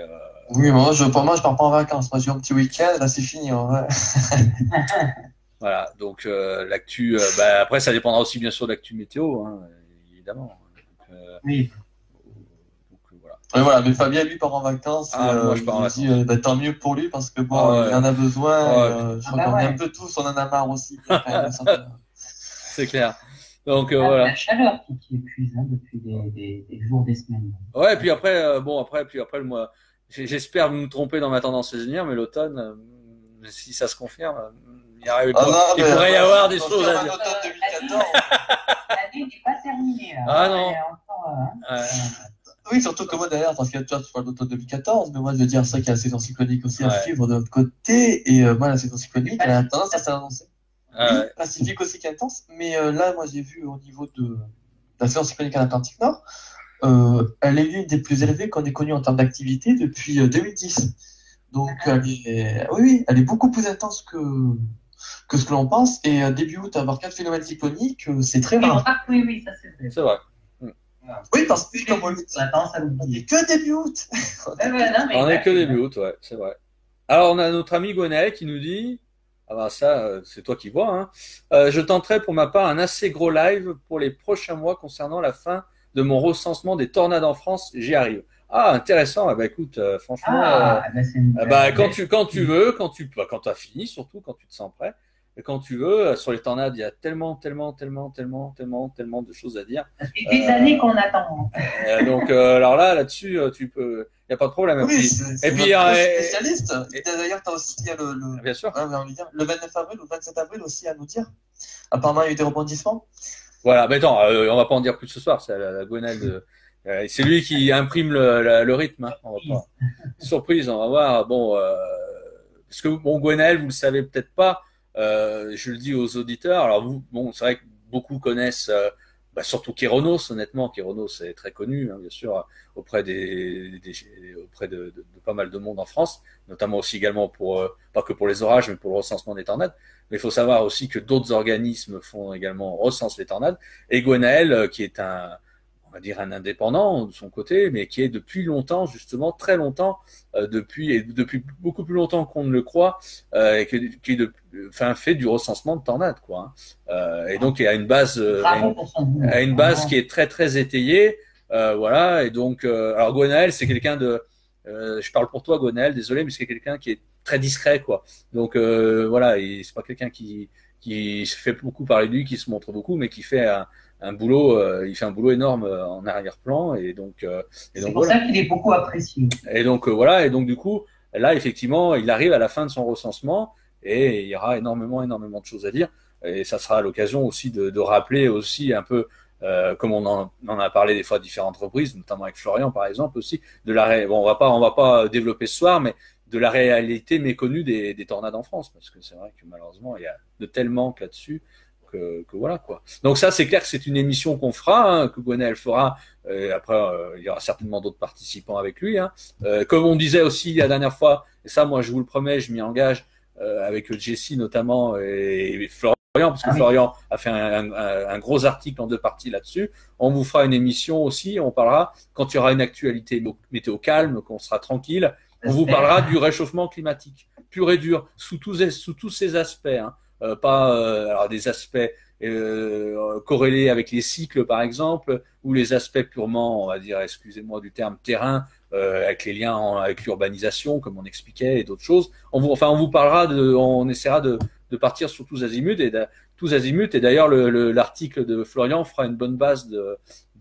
oui, moi je pars pas en vacances. Moi j'ai un petit week-end. Là c'est fini. Voilà. Donc l'actu. Après, ça dépendra aussi bien sûr de l'actu météo, évidemment. Oui. Voilà, mais Fabien lui part en vacances. Moi je pars en vacances. Tant mieux pour lui parce que il en a besoin. Je crois qu'on est un peu tous, on en a marre aussi. C'est clair. Donc voilà. La chaleur qui épuise depuis des jours, des semaines. Ouais, et puis après, le mois. J'espère me tromper dans ma tendance saisonnière, mais l'automne, si ça se confirme, il pourrait y avoir des choses à dire. L'année n'est pas terminée. Ah non. Oui, surtout que moi d'ailleurs, parce que tu vois l'automne 2014, mais moi je veux dire ça qu'il y a la saison cyclonique aussi à suivre de l'autre côté, et moi la saison cyclonique, elle a tendance à s'annoncer. Pacifique aussi qui est intense, mais là moi j'ai vu au niveau de la saison cyclonique en Atlantique Nord, elle est l'une des plus élevées qu'on ait connues en termes d'activité depuis 2010. Donc elle est beaucoup plus intense que ce que l'on pense, et début août avoir 4 phénomènes cycloniques, c'est très rare. Oui, ça c'est vrai. C'est vrai. Oui, parce que comme on le dit, on n'est que début août. On n'est que début août, ouais, c'est vrai. Alors, on a notre ami Gwenaël qui nous dit, ça, c'est toi qui vois, je tenterai pour ma part un assez gros live pour les prochains mois concernant la fin de mon recensement des tornades en France. J'y arrive. Ah, intéressant. Écoute, franchement, quand tu veux, quand tu as fini, surtout quand tu te sens prêt. Et quand tu veux, sur les tornades, il y a tellement de choses à dire. Ça fait des années qu'on attend. Donc, alors là-dessus, tu peux, il n'y a pas de problème. Oui, et puis, spécialiste. D'ailleurs, tu as aussi bien sûr. Le 29 avril ou le 27 avril aussi à nous dire. Apparemment, il y a eu des rebondissements. Voilà, mais attends, on va pas en dire plus ce soir. C'est la Gwenaël c'est lui qui imprime le rythme. On va pas. Surprise, on va voir. Bon, parce que Gwenaël, vous le savez peut-être pas. Je le dis aux auditeurs. Alors c'est vrai que beaucoup connaissent, surtout Kéronos. Honnêtement, Kéronos est très connu, bien sûr, auprès de pas mal de monde en France, notamment aussi également pas que pour les orages, mais pour le recensement des tornades. Mais il faut savoir aussi que d'autres organismes recensent les tornades. Et Gwenaël, qui est va dire un indépendant de son côté, mais qui est depuis longtemps, justement, très longtemps, depuis beaucoup plus longtemps qu'on ne le croit, et qui fait du recensement de tornades, quoi. Et donc, il a une base, qui est très très étayée, voilà. Et donc, alors Gwenaël, c'est quelqu'un de, je parle pour toi, Gwenaël, désolé, mais c'est quelqu'un qui est très discret, quoi. Donc, voilà, c'est pas quelqu'un qui se fait beaucoup parler de lui, qui se montre beaucoup, mais qui fait un boulot, il fait un boulot énorme en arrière-plan, et donc c'est pour ça qu'il est beaucoup apprécié. Et donc voilà, et donc du coup, là effectivement, il arrive à la fin de son recensement, et il y aura énormément de choses à dire, et ça sera l'occasion aussi de rappeler aussi un peu, comme on en a parlé des fois à différentes reprises, notamment avec Florian par exemple aussi, bon, on va pas développer ce soir, mais de la réalité méconnue des tornades en France, parce que c'est vrai que malheureusement il y a de tels manques là-dessus que voilà, quoi. Donc ça, c'est clair que c'est une émission qu'on fera, hein, que Gwenaël fera. Après, il y aura certainement d'autres participants avec lui, hein. Comme on disait aussi la dernière fois, et ça, moi, je vous le promets, je m'y engage, avec Jessie notamment et Florian, parce que Florian a fait un gros article en 2 parties là-dessus. On vous fera une émission aussi. On parlera quand il y aura une actualité météo calme, qu'on sera tranquille. On vous parlera du réchauffement climatique, pur et dur, sous tous ces aspects, hein. Alors des aspects corrélés avec les cycles par exemple, ou les aspects purement, on va dire, excusez-moi du terme, terrain, avec les liens avec l'urbanisation, comme on expliquait, et d'autres choses. On vous parlera on essaiera de partir sur tous azimuts, et d'ailleurs l'article de Florian fera une bonne base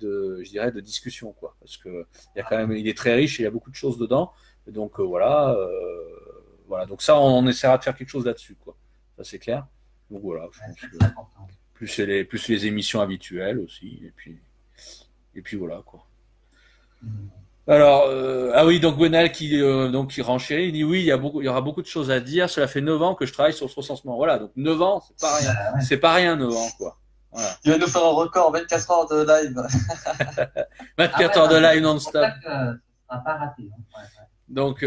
je dirais, de discussion, quoi, parce que il est très riche et il y a beaucoup de choses dedans. Et donc voilà, donc ça, on essaiera de faire quelque chose là-dessus, quoi. Ça, c'est clair. Donc voilà, je pense que plus les émissions habituelles aussi, et puis voilà, quoi. Alors, ah oui, donc Gwenaël qui renchérit, il dit oui, il y aura beaucoup de choses à dire. Cela fait 9 ans que je travaille sur ce recensement. Voilà, donc 9 ans, c'est pas rien. C'est pas rien, 9 ans, quoi. Voilà. Il va nous faire un record, 24 heures de live. 24 heures de live non-stop. Ça sera pas raté, hein. Donc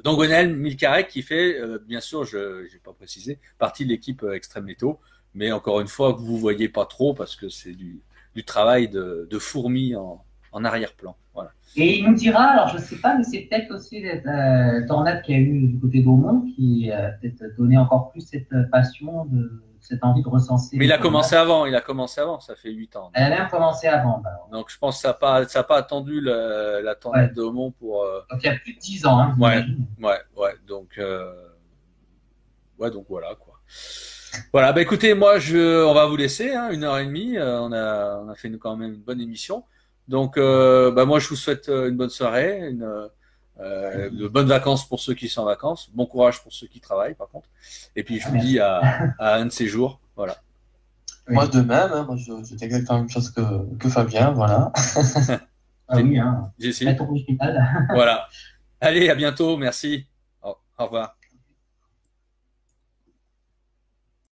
Gwenaël Milcarek qui fait, bien sûr, je n'ai pas précisé, partie de l'équipe Extrême Météo, mais encore une fois, que vous voyez pas trop parce que c'est du travail de fourmi en arrière-plan. Voilà. Et il nous dira, alors je sais pas, mais c'est peut-être aussi la tornade qu'il y a eu du côté d'Aumont qui a peut-être donné encore plus cette passion, cette envie de recenser. Mais il a commencé avant, ça fait 8 ans. Elle a même commencé avant. Donc je pense que ça n'a pas attendu la tornade d'Aumont pour. Donc il y a plus de 10 ans. Hein, ouais. Donc voilà, quoi. Voilà, bah écoutez, moi on va vous laisser, hein, 1h30. On a fait quand même une bonne émission. Donc moi je vous souhaite une bonne soirée, de bonnes vacances pour ceux qui sont en vacances, bon courage pour ceux qui travaillent par contre. Et puis je vous dis à un de ces jours, voilà. Moi de même, hein, moi j'étais exactement la même chose que Fabien, voilà. Oui, hein. Jessie. Voilà. Allez, à bientôt, merci. Au revoir.